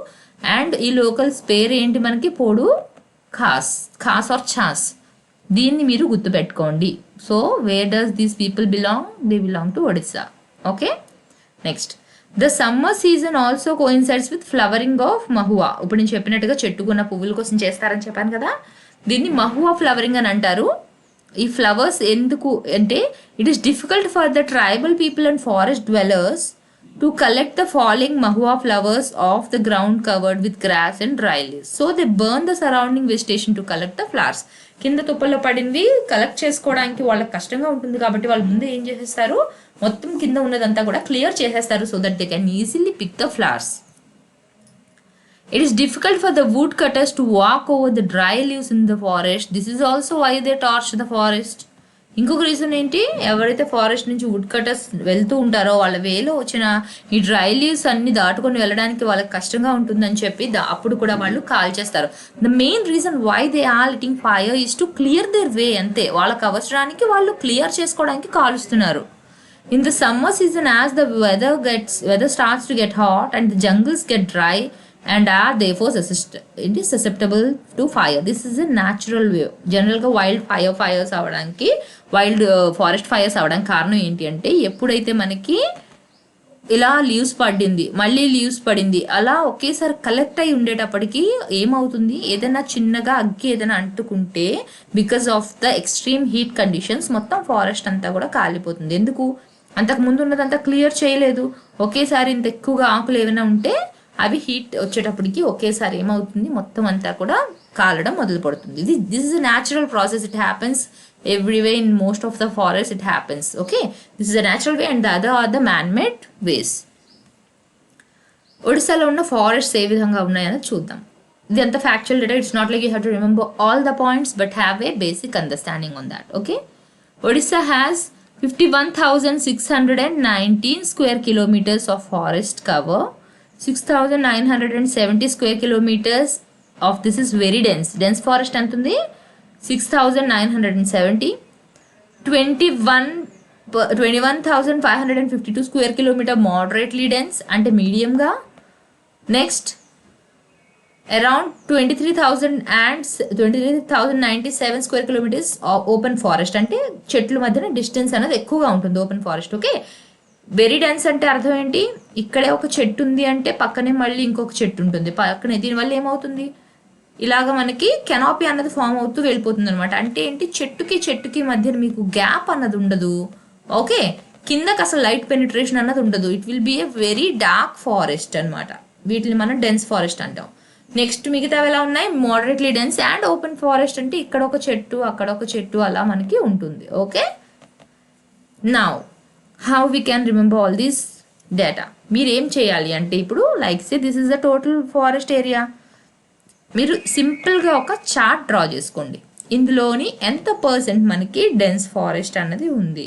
And ఈ locals పేరు ఏంటి మనకి, పోడు ఖాస్ ఆర్ ఛాస్. దీన్ని మీరు గుర్తుపెట్టుకోండి. So where does these people belong, they belong to Odisha. Okay, next, the summer season also coincides with flowering of Mahua. ఇప్పుడు నేను చెప్పినట్టుగా చెట్టుకున్న పువ్వుల కోసం చేస్తారని చెప్పాను కదా, దీన్ని మహువా ఫ్లవరింగ్ అని అంటారు. ఈ ఫ్లవర్స్ ఎందుకు అంటే it is difficult for the tribal people and forest dwellers to collect the falling mahua flowers of the ground covered with grass and dry leaves. So they burn the surrounding vegetation to collect the flowers. కింద తుప్పల్లో పడింది collect చేసుకోవడానికి వాళ్ళకి కష్టంగా ఉంటుంది కాబట్టి వాళ్ళు ముందు ఏం చేసేస్తారు, మొత్తం కింద ఉన్నదంతా కూడా క్లియర్ చేసేస్తారు so that they can easily pick the flowers. It is difficult for the woodcutters to walk over the dry leaves in the forest. This is also why they torch the forest. ఇంకొక reason ఏంటి, ఎవరైతే forest నుంచి would cutters వెళ్తూ ఉంటారో వాళ్ళ వేలో వచ్చిన ఈ డ్రై లీవ్స్ అన్ని దాటుకొని వెళ్ళడానికి వాళ్ళకి కష్టంగా ఉంటుందని చెప్పి అప్పుడు కూడా వాళ్ళు కాల్ చేస్తారు. The main reason why they are lighting fire is to clear their way. అంతే, వాళ్ళకి అవసరానికి వాళ్ళు క్లియర్ చేసుకోవడానికి కాలుస్తున్నారు. In the summer season, as the weather starts to get hot and the jungles get dry and are therefore susceptible to fire. This is a natural way. General గా wild fires అవడానికి, wild forest fires అవడానికి కారణం ఏంటి అంటే ఎప్పుడైతే మనకి ఇలా leaves పడింది, మళ్ళీ లీవ్స్ పడింది, అలా ఒకేసారి కలెక్ట్ అయి ఉండేటప్పటికి ఏమవుతుంది, ఏదైనా చిన్నగా అగ్గి ఏదైనా అంటుకుంటే because of the extreme heat conditions మొత్తం ఫారెస్ట్ అంతా కూడా కాలిపోతుంది. ఎందుకు, అంతకు ముందు ఉన్నదంతా క్లియర్ చేయలేదు. ఒకేసారి ఇంత ఎక్కువగా ఆకులు ఏమైనా ఉంటే అవి హీట్ వచ్చేటప్పటికి ఒకేసారి ఏమవుతుంది, మొత్తం అంతా కూడా కాలడం మొదలు పడుతుంది. This is a natural process, it happens everywhere in most of the forest it happens. Okay, this is a natural way and the other are the man-made ways. ఒడిశాలో ఉన్న ఫారెస్ట్ ఏ విధంగా ఉన్నాయని చూద్దాం. ఇది అంత factual data, it's not like you have to remember all the points but have a basic understanding on that. Okay, Odisha has 51,619 square kilometers of forest cover. 6,970 square kilometers of this is very dense forest అంటుంది 6,970. 21,552 square kilometer moderately dense అంటే మీడియంగా. Next around 23,097 square kilometers open forest అంటే చెట్ల మధ్యన distance అనేది ఎక్కువగా ఉంటుంది open forest. Okay, very dense అంటే అర్థం ఏంటి, ఇక్కడే ఒక చెట్టు ఉంది అంటే పక్కనే మళ్ళీ ఇంకొక చెట్టు ఉంటుంది పక్కనే, దీనివల్ల ఏమవుతుంది, ఇలాగ మనకి కెనాపీ అన్నది ఫామ్ అవుతూ వెళ్ళిపోతుంది అనమాట. అంటే ఏంటి, చెట్టుకి మధ్య మీకు గ్యాప్ అన్నది ఉండదు. ఓకే, కిందకి అసలు లైట్ పెనిట్రేషన్ అన్నది ఉండదు. It will B a very dark forest అనమాట. వీటిని మనం డెన్స్ ఫారెస్ట్ అంటాం. నెక్స్ట్ మిగతావి ఎలా ఉన్నాయి, moderately dense and open forest అంటే ఇక్కడ ఒక చెట్టు అక్కడ ఒక చెట్టు అలా మనకి ఉంటుంది. Okay, now how we can remember all these data. మీరు ఏం చేయాలి అంటే ఇప్పుడు like say this is the total forest area. మీరు సింపుల్గా ఒక చార్ట్ డ్రా చేసుకోండి. ఇందులోని ఎంత పర్సెంట్ మనకి డెన్స్ ఫారెస్ట్ అన్నది ఉంది,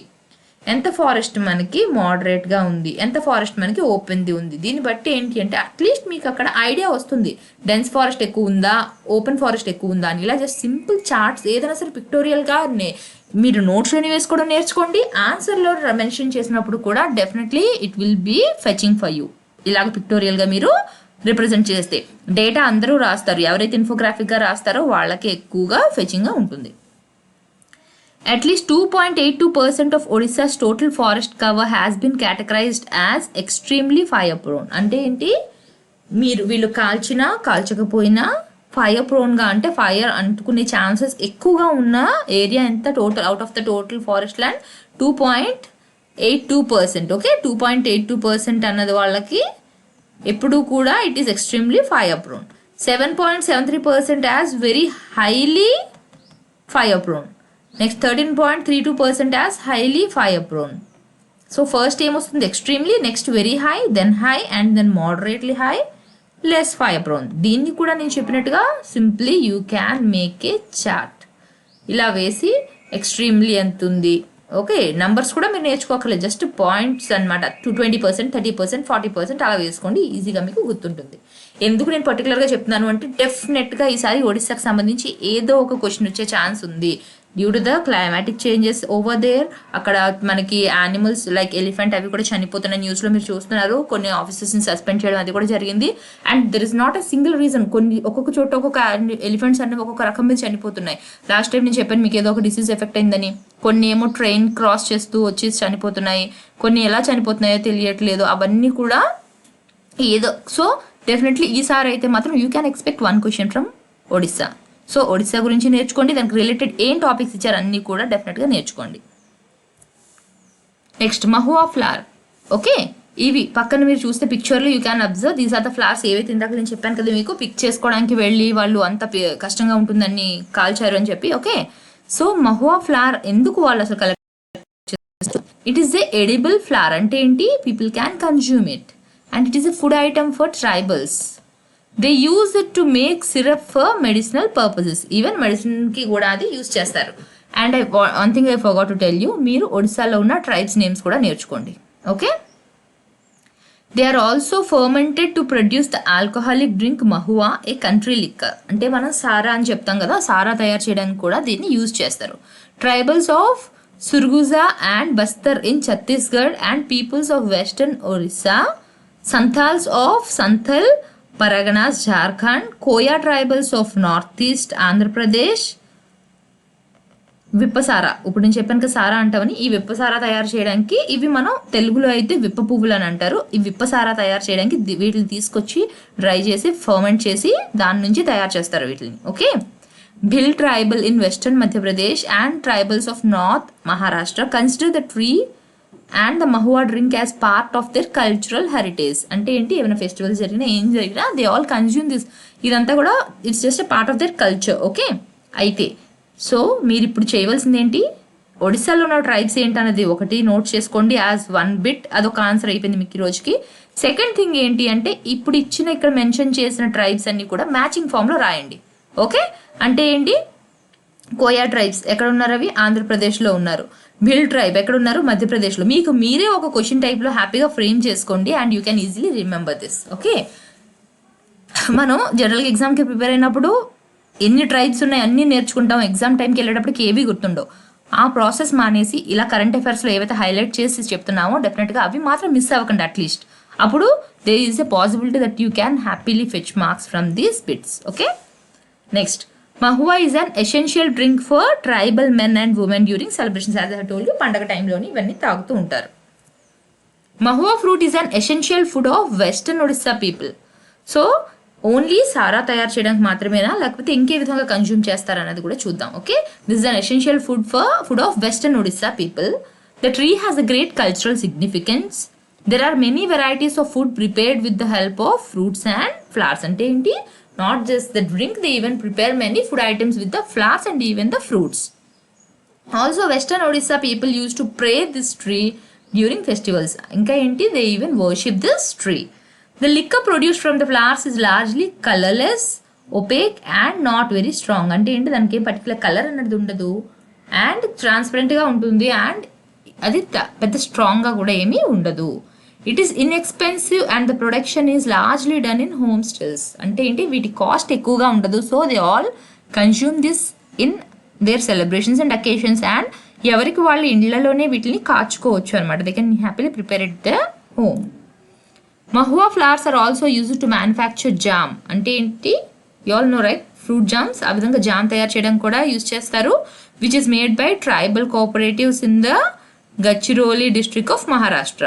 ఎంత ఫారెస్ట్ మనకి మోడరేట్గా ఉంది, ఎంత ఫారెస్ట్ మనకి ఓపెన్ది ఉంది. దీన్ని బట్టి ఏంటి అంటే అట్లీస్ట్ మీకు అక్కడ ఐడియా వస్తుంది డెన్స్ ఫారెస్ట్ ఎక్కువ ఉందా ఓపెన్ ఫారెస్ట్ ఎక్కువ ఉందా అని. ఇలా జస్ట్ సింపుల్ చార్ట్స్ ఏదైనా సరే పిక్టోరియల్గా మీరు నోట్స్లోని వేసుకోవడం నేర్చుకోండి. ఆన్సర్లో మెన్షన్ చేసినప్పుడు కూడా definitely it will be fetching for you. ఇలాగ పిక్టోరియల్గా మీరు రిప్రజెంట్ చేస్తే డేటా అందరూ రాస్తారు, ఎవరైతే ఇన్ఫోగ్రాఫిక్గా రాస్తారో వాళ్ళకి ఎక్కువగా ఫెచింగ్గా ఉంటుంది. At least 2.82% of Odisha's total forest cover has been categorised as extremely fire prone. అంటే ఏంటి, వీళ్ళు కాల్చకపోయినా ఫైర్ ప్రోన్గా అంటే ఫైర్ అంటుకునే ఛాన్సెస్ ఎక్కువగా ఉన్న ఏరియా ఎంత, total out of the total forest land 2.82%. Okay, 2.82% అన్నది వాళ్ళకి ఎప్పుడు కూడా it is extremely fire prone. 7.73% as very highly fire prone. Next 13.32% as highly fire prone. So first ఏమొస్తుంది, extremely, next very high, then high and then moderately high, less fire prone. దీన్ని కూడా నేను చెప్పినట్టుగా simply you can make a chart. ఇలా వేసి extremely ఎంత ఉంది, okay, numbers కూడా మీరు నేర్చుకోకలేదు, జస్ట్ పాయింట్స్ అనమాట. 20%, 30%, 40% అలా వేసుకోండి, ఈజీగా మీకు గుర్తుంటుంది. ఎందుకు నేను పర్టికులర్గా చెప్తున్నాను అంటే డెఫినెట్గా ఈసారి ఒడిశాకు సంబంధించి ఏదో ఒక క్వశ్చన్ వచ్చే ఛాన్స్ ఉంది. Due to the climatic changes over there, అక్కడ మనకి యానిమల్స్ లైక్ ఎలిఫెంట్ అవి కూడా చనిపోతున్న న్యూస్లో మీరు చూస్తున్నారు. కొన్ని ఆఫీసర్స్ని సస్పెండ్ చేయడం అది కూడా జరిగింది. And there is not a single reason, ఒక్కొక్క చోట ఒక్కొక్క ఎలిఫెంట్స్ అనేవి ఒక్కొక్క రకం మీద చనిపోతున్నాయి. లాస్ట్ టైం నేను చెప్పాను మీకు ఏదో ఒక డిసీజ్ ఎఫెక్ట్ అయిందని. కొన్ని ఏమో ట్రైన్ క్రాస్ చేస్తూ వచ్చి చనిపోతున్నాయి, కొన్ని ఎలా చనిపోతున్నాయో తెలియట్లేదు. అవన్నీ కూడా ఏదో. సో డెఫినెట్లీ ఈసారి అయితే మాత్రం you can expect 1 question from Odisha. So Odisha గురించి నేర్చుకోండి, దానికి రిలేటెడ్ ఏం టాపిక్స్ ఇచ్చారు అన్నీ కూడా డెఫినెట్గా నేర్చుకోండి. Next Mahua flower. ఓకే, ఇవి పక్కన మీరు చూస్తే పిక్చర్లో you can observe these are the flowers. ఏవైతే ఇందాక నేను చెప్పాను కదా మీకు, పిక్ చేసుకోవడానికి వెళ్ళి వాళ్ళు అంత కష్టంగా ఉంటుందని కాల్చారు అని చెప్పి. ఓకే, సో మహువా ఫ్లవర్ ఎందుకు వాళ్ళు అసలు కలెక్ట్ చేస్తారు, it is a edible flower. అంటే ఏంటి, people can consume it and it is a food item for tribals. They use it to make syrup for medicinal purposes. Even మెడిసిన్కి కూడా అది use చేస్తారు. And one thing I forgot to tell you, మీరు ఒడిశాలో ఉన్న tribes names కూడా నేర్చుకోండి. Okay, they are also fermented to produce the alcoholic drink mahua, a country liquor. అంటే మనం సారా అని చెప్తాం కదా, సారా తయారు చేయడానికి కూడా దీన్ని యూజ్ చేస్తారు. Tribals of Surguja and Bastar in Chhattisgarh and peoples of western Orissa, Santhals of Santhal Paraganas, Jharkhand, Koya tribals of northeast Andhra Pradesh, విప్పసార, ఇప్పుడు నేను చెప్పాను కదా సారా అంటామని, ఈ విప్పసార తయారు చేయడానికి ఇవి మనం తెలుగులో అయితే విప్ప పువ్వులు అని అంటారు. ఈ విప్పసార తయారు చేయడానికి వీటిని తీసుకొచ్చి డ్రై చేసి ఫర్మెంట్ చేసి దాని నుంచి తయారు చేస్తారు వీటిని. Okay. Bhil tribal in western Madhya Pradesh and tribals of north Maharashtra consider the tree and the mahua drink as part of their cultural heritage. అంటే ఏంటి, ఏమైనా ఫెస్టివల్స్ జరిగినా ఏం జరిగినా దే ఆల్ కన్జ్యూమ్ దిస్. ఇదంతా కూడా it's just a part of there culture. Okay. అయితే so మీరు ఇప్పుడు చేయవలసింది ఏంటి, ఒడిశాలో ఉన్న ట్రైబ్స్ ఏంటనేది ఒకటి నోట్ చేసుకోండి యాజ్ వన్ బిట్. అదొక ఆన్సర్ అయిపోయింది మీకు ఈ రోజుకి. సెకండ్ థింగ్ ఏంటి అంటే ఇప్పుడు ఇచ్చిన ఇక్కడ మెన్షన్ చేసిన ట్రైబ్స్ అన్ని కూడా మ్యాచింగ్ ఫామ్లో రాయండి. ఓకే. అంటే ఏంటి, కోయా ట్రైబ్స్ ఎక్కడ ఉన్నారు, అవి ఆంధ్రప్రదేశ్లో ఉన్నారు. భిల్ ట్రైబ్ ఎక్కడ ఉన్నారు, మధ్యప్రదేశ్లో. మీకు మీరే ఒక క్వశ్చన్ టైప్లో హ్యాపీగా ఫ్రేమ్ చేసుకోండి and you can easily remember this. Okay. మనం జనరల్గా ఎగ్జామ్కి ప్రిపేర్ అయినప్పుడు ఎన్ని ట్రైబ్స్ ఉన్నాయి అన్నీ నేర్చుకుంటాం, ఎగ్జామ్ టైంకి వెళ్ళేటప్పటికి ఏవి గుర్తుండవు. ఆ ప్రాసెస్ మానేసి ఇలా కరెంట్ అఫైర్స్లో ఏవైతే హైలైట్ చేసి చెప్తున్నామో డెఫినెట్గా అవి మాత్రం మిస్ అవ్వకండి అట్లీస్ట్. అప్పుడు they is a possibility that you can happily fetch marks from these bits. Okay. Next, mahua is an essential drink for tribal men and women during celebrations. As I told you, పండగ టైంలోని ఇవన్నీ తాగుతూ ఉంటారు. Mahua fruit is an essential food of western Odisha people. So only సారా తయారు చేయడానికి మాత్రమేనా, లేకపోతే ఇంకే విధంగా కన్జ్యూమ్ చేస్తారన్నది కూడా చూద్దాం. Okay. This is an essential food of western Odisha people. The tree has a great cultural significance. There are many varieties of food prepared with the help of fruits and flowers. అంటే ఏంటి, not just the drink, they even prepare many food items with the flowers and even the fruits. Also western Odisha people use to pray this tree during festivals. ఇంకా ఏంటి, they even worship this tree. The liquor produced from the flowers is largely colorless, opaque and not very strong. అంటే ఏంటి, దానికి ఏం particular colour అనేది ఉండదు and ట్రాన్స్పరెంట్గా ఉంటుంది అండ్ అది పెద్ద స్ట్రాంగ్గా కూడా ఏమీ ఉండదు. It is inexpensive and the production is largely done in home stills. అంటే ఏంటి, వీటి కాస్ట్ ఎక్కువగా ఉండదు. So they all consume this in their celebrations and occasions. అండ్ ఎవరికి వాళ్ళు ఇండ్లలోనే వీటిని కాచుకోవచ్చు అనమాట. They can happily prepare it the home. Mahua flowers are also used to manufacture jam. అంటే ఏంటి, you all know right, fruit jams. ఆ విధంగా జామ్ తయారు చేయడం కూడా యూజ్ చేస్తారు. Which is made by tribal cooperatives in the Gadchiroli district of Maharashtra.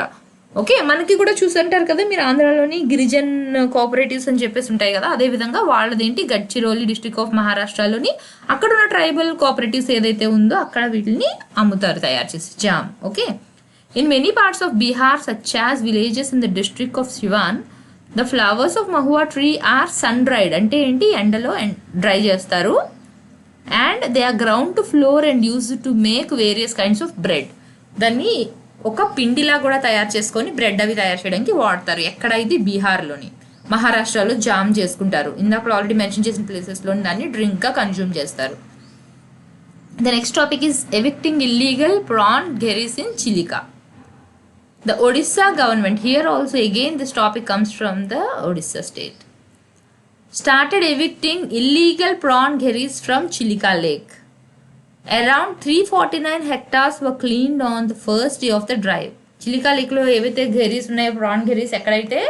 Okay. మనకి కూడా చూసుంటారు కదా మీరు, ఆంధ్రాలోని గిరిజన్ కోఆపరేటివ్స్ అని చెప్పేసి ఉంటాయి కదా, అదేవిధంగా వాళ్ళదేంటి గచ్చిరోలి డిస్ట్రిక్ట్ ఆఫ్ మహారాష్ట్రలోని అక్కడ ఉన్న ట్రైబల్ కోఆపరేటివ్స్ ఏదైతే ఉందో అక్కడ వీటిని అమ్ముతారు తయారు చేసి jam. Okay. In many parts of Bihar, such as villages in the district of Siwan, the flowers of Mahua tree are sun-dried. అంటే ఏంటి, ఎండలో డ్రై చేస్తారు. And they are ground to flour and used to make various kinds of bread. దాన్ని ఒక పిండిలా కూడా తయారు చేసుకొని బ్రెడ్ అవి తయారు చేయడానికి వాడతారు. ఎక్కడ, ఇది బీహార్లోని. మహారాష్ట్రలో జామ్ చేసుకుంటారు. ఇందాక ఆల్రెడీ మెన్షన్ చేసిన ప్లేసెస్లోని దాన్ని డ్రింక్గా కన్జ్యూమ్ చేస్తారు. The next topic is evicting illegal prawn gheris in Chilika. The Odisha government, here also again this topic comes from the Odisha state, started evicting illegal prawn gheris from Chilika Lake. Around 349 hectares were cleaned on the first day of the drive. Chilika Lake లో ఏవైతే ఘెరీస్ ఉన్నాయో, PRAN ఘెరీస్, ఎక్కడైతే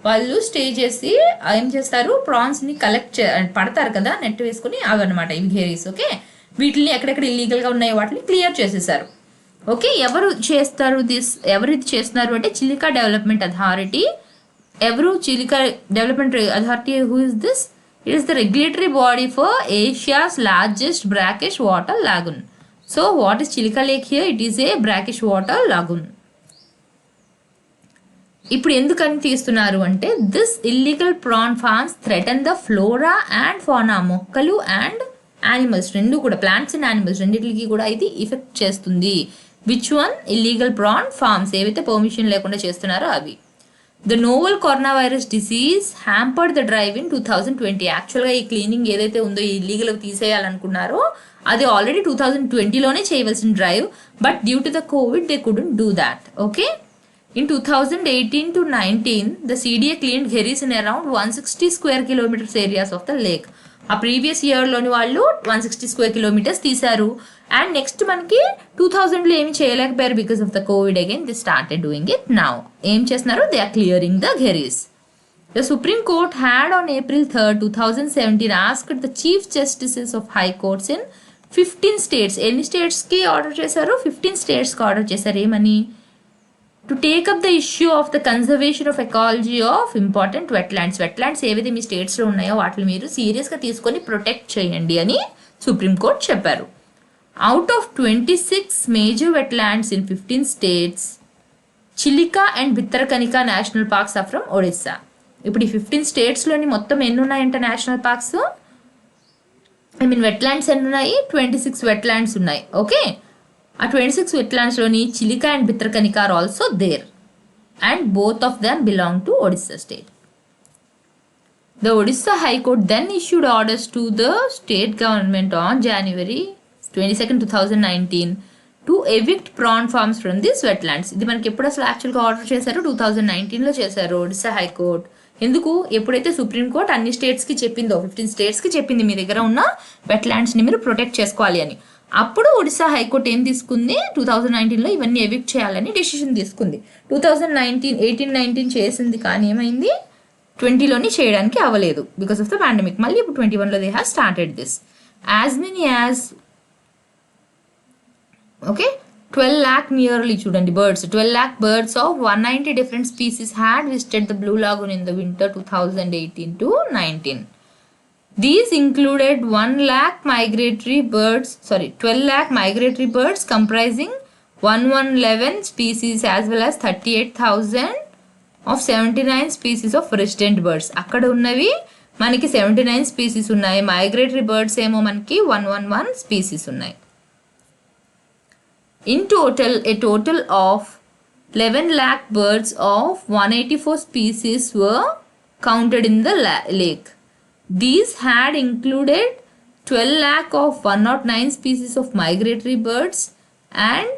వాళ్ళు stay చేసి ఏం చేస్తారు, ప్రాన్స్ని collect పడతారు కదా నెట్ వేసుకుని, అవన్నమాట ఇవి ఘెరీస్. ఓకే. వీటిని ఎక్కడెక్కడ ఇల్లీగల్గా ఉన్నాయో వాటిని క్లియర్ చేసేసారు. ఓకే. ఎవరు ఇది చేస్తున్నారు అంటే చిలికా డెవలప్మెంట్ అథారిటీ. ఎవరు Chilika development authority, who is this? It is the regulatory body for Asia's largest brackish water lagoon. So what is Chilika lake here? It is a brackish water lagoon. ఇప్పుడు ఎందుకని తీస్తున్నారు అంటే, this illegal prawn farms threaten the flora and fauna, మొక్కలు and animals రెండు కూడా, plants and animals రెండింటికి కూడా ఇది ఎఫెక్ట్ చేస్తుంది. Which one? Illegal prawn farms, ఏవైతే పర్మిషన్ లేకుండా చేస్తున్నారో అవి. The novel corona virus disease hampered the drive in 2020. యాక్చువల్గా ఈ క్లీనింగ్ ఏదైతే ఉందో, ఈ ఇల్లీగల్ తీసేయాలనుకున్నారో అది ఆల్రెడీ 2020లోనే చేయవలసిన drive, but due to the Covid they couldn't do that. Okay. In 2018 to 19, the CDA cleaned gheris in around 160 square kilometers areas of the lake. ఆ previous ఇయర్లోని వాళ్ళు 160 స్క్వేర్ కిలోమీటర్స్ తీశారు. And next మనకి 2000లో ఏమి చేయలేకపోయారు because of the covid. Again they started doing it now. ఏం చేస్తున్నారు? They are clearing the gheris. The supreme court had on April 3rd, 2017 asked the chief justices of high courts in 15 states, ఎన్ని స్టేట్స్కి order చేశారు? 15 స్టేట్స్కి order చేశారు. ఏమని? To take up the issue of the conservation of ecology of important wetlands ఏవైతే మీ స్టేట్స్లో ఉన్నాయో వాటిని మీరు సీరియస్గా తీసుకొని ప్రొటెక్ట్ చేయండి అని సుప్రీంకోర్టు చెప్పారు. Out of 26 major wetlands in 15 states, Chilika and Bhitarkanika national parks are from Odisha. ఇప్పుడు ఈ 15 స్టేట్స్లోని మొత్తం ఎన్ని ఉన్నాయంట నేషనల్ పార్క్స్? వెట్లాండ్స్ ఎన్ని ఉన్నాయి? 26 వెట్లాండ్స్ ఉన్నాయి. ఓకే, ఆ 26 వెట్లాండ్స్లోని Chilika and Bhitarkanika are also there and both of them belong to Odisha state. The Odisha High Court then issued orders to the state government on January 22nd, 2019 to evict prawn farms from these wetlands. ఇది మనకి ఎప్పుడు అసలు యాక్చువల్గా order చేశారు? 2019లో చేశారు Odisha high court. ఎందుకు? ఎప్పుడైతే supreme court అన్ని స్టేట్స్కి చెప్పిందో, 15 స్టేట్స్కి చెప్పింది మీ దగ్గర ఉన్న వెట్లాండ్స్ని మీరు ప్రొటెక్ట్ చేసుకోవాలి అని, అప్పుడు ఒడిస్సా హైకోర్టు ఏం తీసుకుంది? 2019లో ఇవన్నీ ఎవిక్ట్ చేయాలని డెసిషన్ తీసుకుంది. 18-19 చేసింది, కానీ ఏమైంది? 20లోని చేయడానికి అవ్వలేదు బికాస్ ఆఫ్ ద పాండమిక్. మళ్ళీ ఇప్పుడు 21లో they have started this. As many as 12 lakh nearly చూడండి birds, 12 lakh birds of 190 different species had visited the Blue Lagoon in the winter 2018-19. These included 12 lakh migratory birds comprising 1111 species as well as 38,000 of 79 species of resident birds. అక్కడ ఉన్నవి మనకి 79 species ఉన్నాయి, migratory birds ఏమో మనకి 111 species ఉన్నాయి. In total, a total of 11 lakh birds of 184 species were counted in the lake. These had included 12 lakh of 109 species of migratory birds and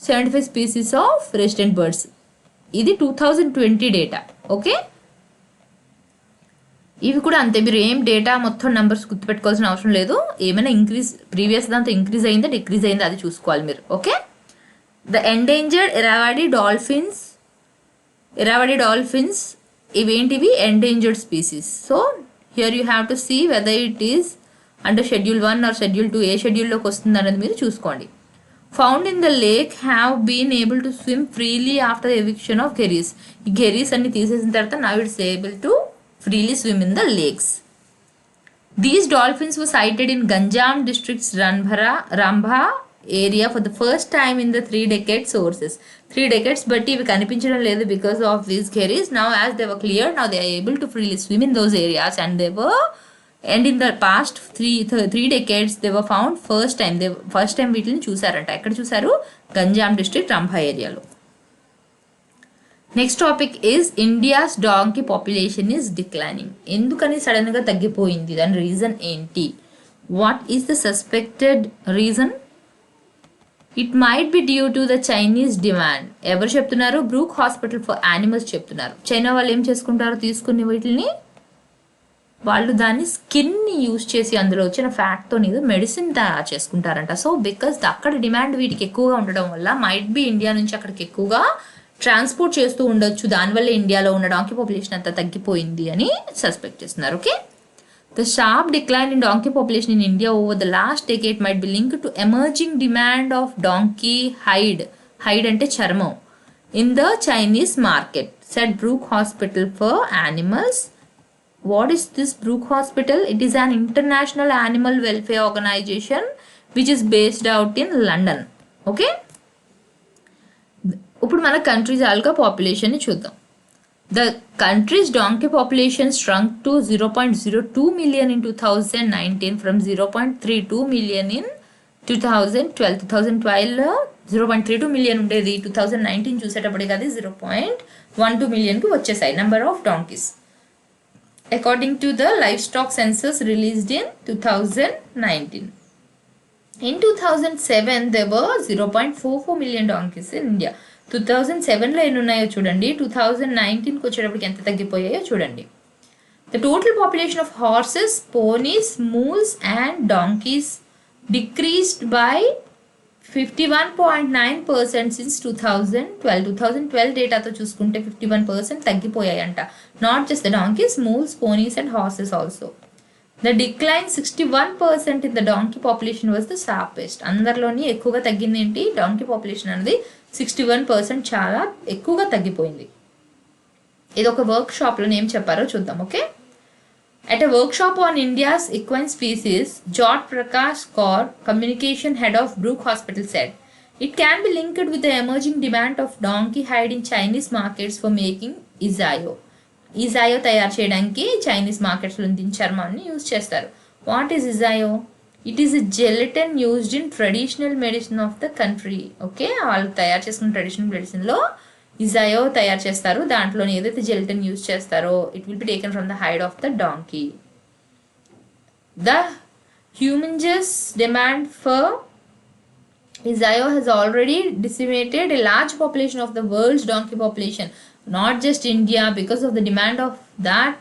75 species of resident birds. ఇది 2020 data. Okay, ఇవి కూడా అంతే. మీరు ఏం data మొత్తం numbers గుర్తుపెట్టుకోవాల్సిన అవసరం లేదు. ఏమైనా ఇంక్రీజ్ ప్రీవియస్ దాంతో ఇంక్రీజ్ అయిందా డిక్రీజ్ అయిందా అది చూసుకోవాలి మీరు. Okay, the endangered Irrawaddy dolphins ఇవేంటివి? Endangered species. So here you have to see whether it is under schedule 1 or schedule 2, ఏ షెడ్యూల్లోకి వస్తుంది అనేది మీరు చూసుకోండి. Found in the lake have been able to swim freely after the eviction of gheris. ఈ gheris అన్ని తీసేసిన తర్వాత now it's able to freely swim in the lakes. These dolphins were sighted in Ganjam district's Rambha area for the first time in the 3 decades sources. 3 decades బట్టి ఇవి కనిపించడం లేదు because of these gheris. Now as they were cleared, now they are able to freely swim in those areas and in the past 3 decades they were found first time వీటిని చూసారంట. ఎక్కడ చూసారు? Ganjam district Rambha ఏరియాలో. Next topic is India's donkey population is declining. ఎందుకని సడన్గా తగ్గిపోయింది? దాని reason ఏంటి? What is the suspected reason? It might be due to the Chinese demand. ఎవరు చెప్తున్నారు? బ్రూక్ హాస్పిటల్ ఫర్ యానిమల్స్ చెప్తున్నారు. చైనా వాళ్ళు ఏం చేసుకుంటారు? తీసుకుని వీటిని వాళ్ళు దాన్ని స్కిన్ని యూజ్ చేసి అందులో వచ్చిన ఫ్యాట్తో మెడిసిన్ తయారు చేసుకుంటారంట. సో బికాస్ అక్కడ డిమాండ్ వీటికి ఎక్కువగా ఉండడం వల్ల మైట్ బి ఇండియా నుంచి అక్కడికి ఎక్కువగా ట్రాన్స్పోర్ట్ చేస్తూ ఉండొచ్చు, దానివల్ల ఇండియాలో ఉన్న డాంకీ పాపులేషన్ అంతా తగ్గిపోయింది అని సస్పెక్ట్ చేస్తున్నారు. Okay, the sharp decline in donkey population in India over the last decade might be linked to emerging demand of donkey hide అంటే చర్మం in the Chinese market, said Brooke hospital for animals. What is this Brook Hospital? It is an international animal welfare organization which is based out in London. Okay, ఇప్పుడు మన countries ఆల్గా పాపులేషన్ని చూద్దాం. The countries donkey population shrunk to 0.02 million in 2019 from 0.32 million in 2012. 2012లో 0.32 million ఉండేది, 2019 చూసేటప్పటికి అది 0.12 millionకి వచ్చేసాయి number of donkeys. According to the livestock census released in 2019. In 2007, there were 0.44 million donkeys in India. 2007లో ఎన్ని ఉన్నాయో చూడండి, 2019కి వచ్చేటప్పటికి ఎంత తగ్గిపోయాయో చూడండి. The total population of horses, ponies, mules and donkeys decreased by 51.9% since 2012. 2012 డేటాతో చూసుకుంటే 51% తగ్గిపోయాయంట. Not just the donkeys, mules, ponies and horses also. The decline 61% in the donkey population was the sharpest. అందరిలోని ఎక్కువగా తగ్గింది ఏంటి? డాంకీ పాపులేషన్ అనేది 61% చాలా ఎక్కువగా తగ్గిపోయింది. ఇది ఒక వర్క్ షాప్లో ఏం చెప్పారో చూద్దాం. Okay, at a workshop on India's equine species, Jot Prakash Kaur, communication head of Brook Hospital, said, it can be linked with the emerging demand of donkey hide in Chinese markets for making ejiao. Ejiao తయారు చేయడానికి Chinese మార్కెట్స్లో దీని చర్మాన్ని use చేస్తారు. What is ejiao? It is a gelatin used in traditional medicine of the country. Okay, వాళ్ళు తయారు చేసుకున్న traditional మెడిసిన్లో ఇజాయో తయారు చేస్తారు. దాంట్లోని ఏదైతే జెలటిన్ యూజ్ చేస్తారో it will be taken from the hide of the donkey. The humongous demand for ejiao has already decimated a large population of the world's donkey population, not just India. Because of the demand of that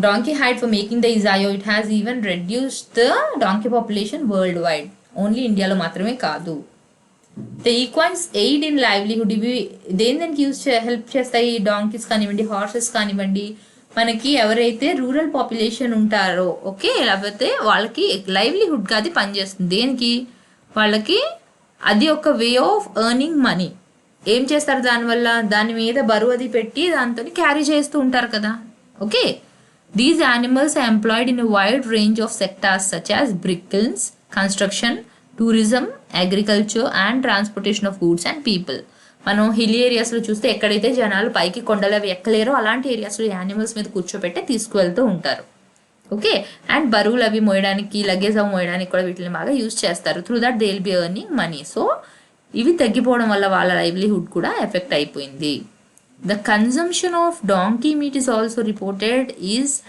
donkey hide for making the ejiao, it has even reduced the donkey population worldwide. Only ఇండియాలో మాత్రమే కాదు. The equines aid in livelihood. ఇవి దేనికి help చేస్తాయి? Donkeys కానివ్వండి, horses కానివ్వండి, మనకి ఎవరైతే రూరల్ పాపులేషన్ ఉంటారో, ఓకే, లేకపోతే వాళ్ళకి లైవ్లీహుడ్ అది పనిచేస్తుంది. దేనికి? వాళ్ళకి అది ఒక వే ఆఫ్ ఎర్నింగ్ మనీ. ఏం చేస్తారు దానివల్ల? దాని మీద బరువు అది పెట్టి దాంతో క్యారీ చేస్తూ ఉంటారు కదా. Okay, these animals are employed in a wide range of sectors such as brick kilns, construction, tourism, agriculture and transportation of goods and people. మనం హిల్ ఏరియాస్లో చూస్తే ఎక్కడైతే జనాలు పైకి కొండలు అవి ఎక్కలేరో అలాంటి ఏరియాస్లో యానిమల్స్ మీద కూర్చోబెట్టి తీసుకువెళ్తూ ఉంటారు. ఓకే, అండ్ బరువులు అవి మోయడానికి, లగేజ్ అవి మోయడానికి కూడా వీటిని బాగా యూజ్ చేస్తారు. Through that they will B earning money. So ఇవి తగ్గిపోవడం వల్ల వాళ్ళ లైవ్లీహుడ్ కూడా ఎఫెక్ట్ అయిపోయింది. The consumption of donkey meet is also reported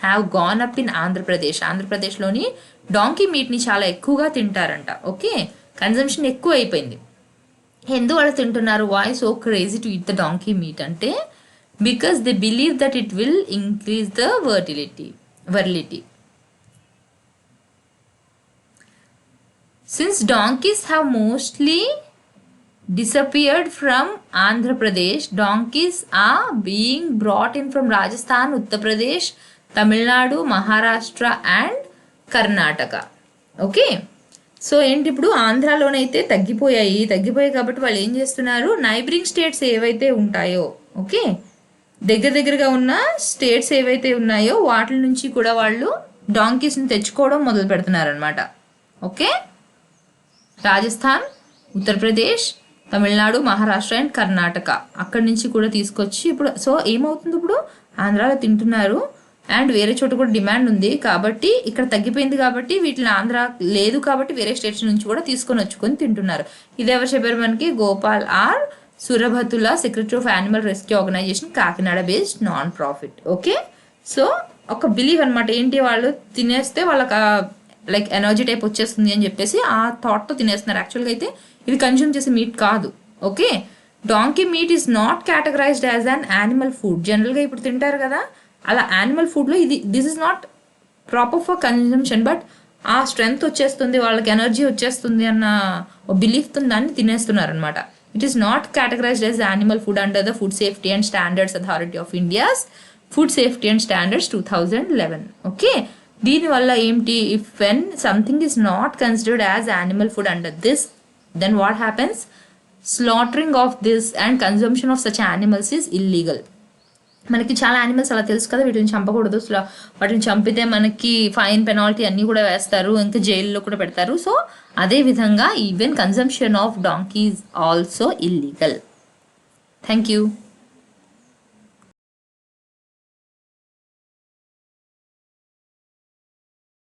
have gone up in Andhra Pradesh. ఆంధ్రప్రదేశ్లోని డాంకీ మీట్ని చాలా ఎక్కువగా తింటారంట. ఓకే, కన్జంప్షన్ ఎక్కువ అయిపోయింది. ఎందుకు వాళ్ళు తింటున్నారు? Why so crazy to eat the donkey meat అంటే because they believe that it will increase the virility. Since donkeys have mostly disappeared from Andhra Pradesh, donkeys are being brought in from Rajasthan, Uttar Pradesh, Tamil Nadu, Maharashtra and Karnataka. Okay, so ఏంటి ఇప్పుడు ఆంధ్రాలోనైతే తగ్గిపోయాయి కాబట్టి వాళ్ళు ఏం చేస్తున్నారు? Neighbouring states ఏవైతే ఉంటాయో, okay, దగ్గరగా ఉన్న స్టేట్స్ ఏవైతే ఉన్నాయో వాటి నుంచి కూడా వాళ్ళు డాంకీస్ని తెచ్చుకోవడం మొదలు పెడుతున్నారనమాట. ఓకే, రాజస్థాన్, ఉత్తరప్రదేశ్, తమిళనాడు, మహారాష్ట్ర అండ్ కర్ణాటక అక్కడి నుంచి కూడా తీసుకొచ్చి ఇప్పుడు సో ఏమవుతుంది? ఇప్పుడు ఆంధ్రాలో తింటున్నారు అండ్ వేరే చోట కూడా డిమాండ్ ఉంది కాబట్టి ఇక్కడ తగ్గిపోయింది కాబట్టి వీటిని ఆంధ్ర లేదు కాబట్టి వేరే స్టేట్స్ నుంచి కూడా వచ్చుకొని తింటున్నారు. ఇది ఎవరు చెప్పారు మనకి? Gopal R Surabathula, secretary of animal rescue organisation, Kakinada based non profit. Okay, so ఒక బిలీవ్ అనమాట. ఏంటి? వాళ్ళు తినేస్తే వాళ్ళకి లైక్ ఎనర్జీ టైప్ వచ్చేస్తుంది అని చెప్పేసి ఆ థాట్తో తినేస్తున్నారు. యాక్చువల్గా అయితే ఇది కన్జ్యూమ్ చేసే మీట్ కాదు. Okay, donkey meet is not categorised as an animal food. జనరల్గా ఇప్పుడు తింటారు కదా అలా యానిమల్ ఫుడ్లో this is not proper for consumption, but ఆ స్ట్రెంగ్త్ వచ్చేస్తుంది, వాళ్ళకి ఎనర్జీ వచ్చేస్తుంది అన్న బిలీఫ్తో దాన్ని తినేస్తున్నారు అనమాట. It is not categorized as animal food under the Food Safety and Standards Authority of India's Food Safety and Standards 2011. Okay, దీనివల్ల ఏంటి? If when something is not considered as animal food under this, then what happens? Slaughtering of this and consumption of such animals is illegal. మనకి చాలా animals అలా తెలుసు కదా, వీటిని చంపకూడదు, వాటిని చంపితే మనకి ఫైన్, పెనాల్టీ అన్నీ కూడా వేస్తారు, ఇంకా జైల్లో కూడా పెడతారు. సో అదే విధంగా even consumption of donkeys also illegal. Thank you.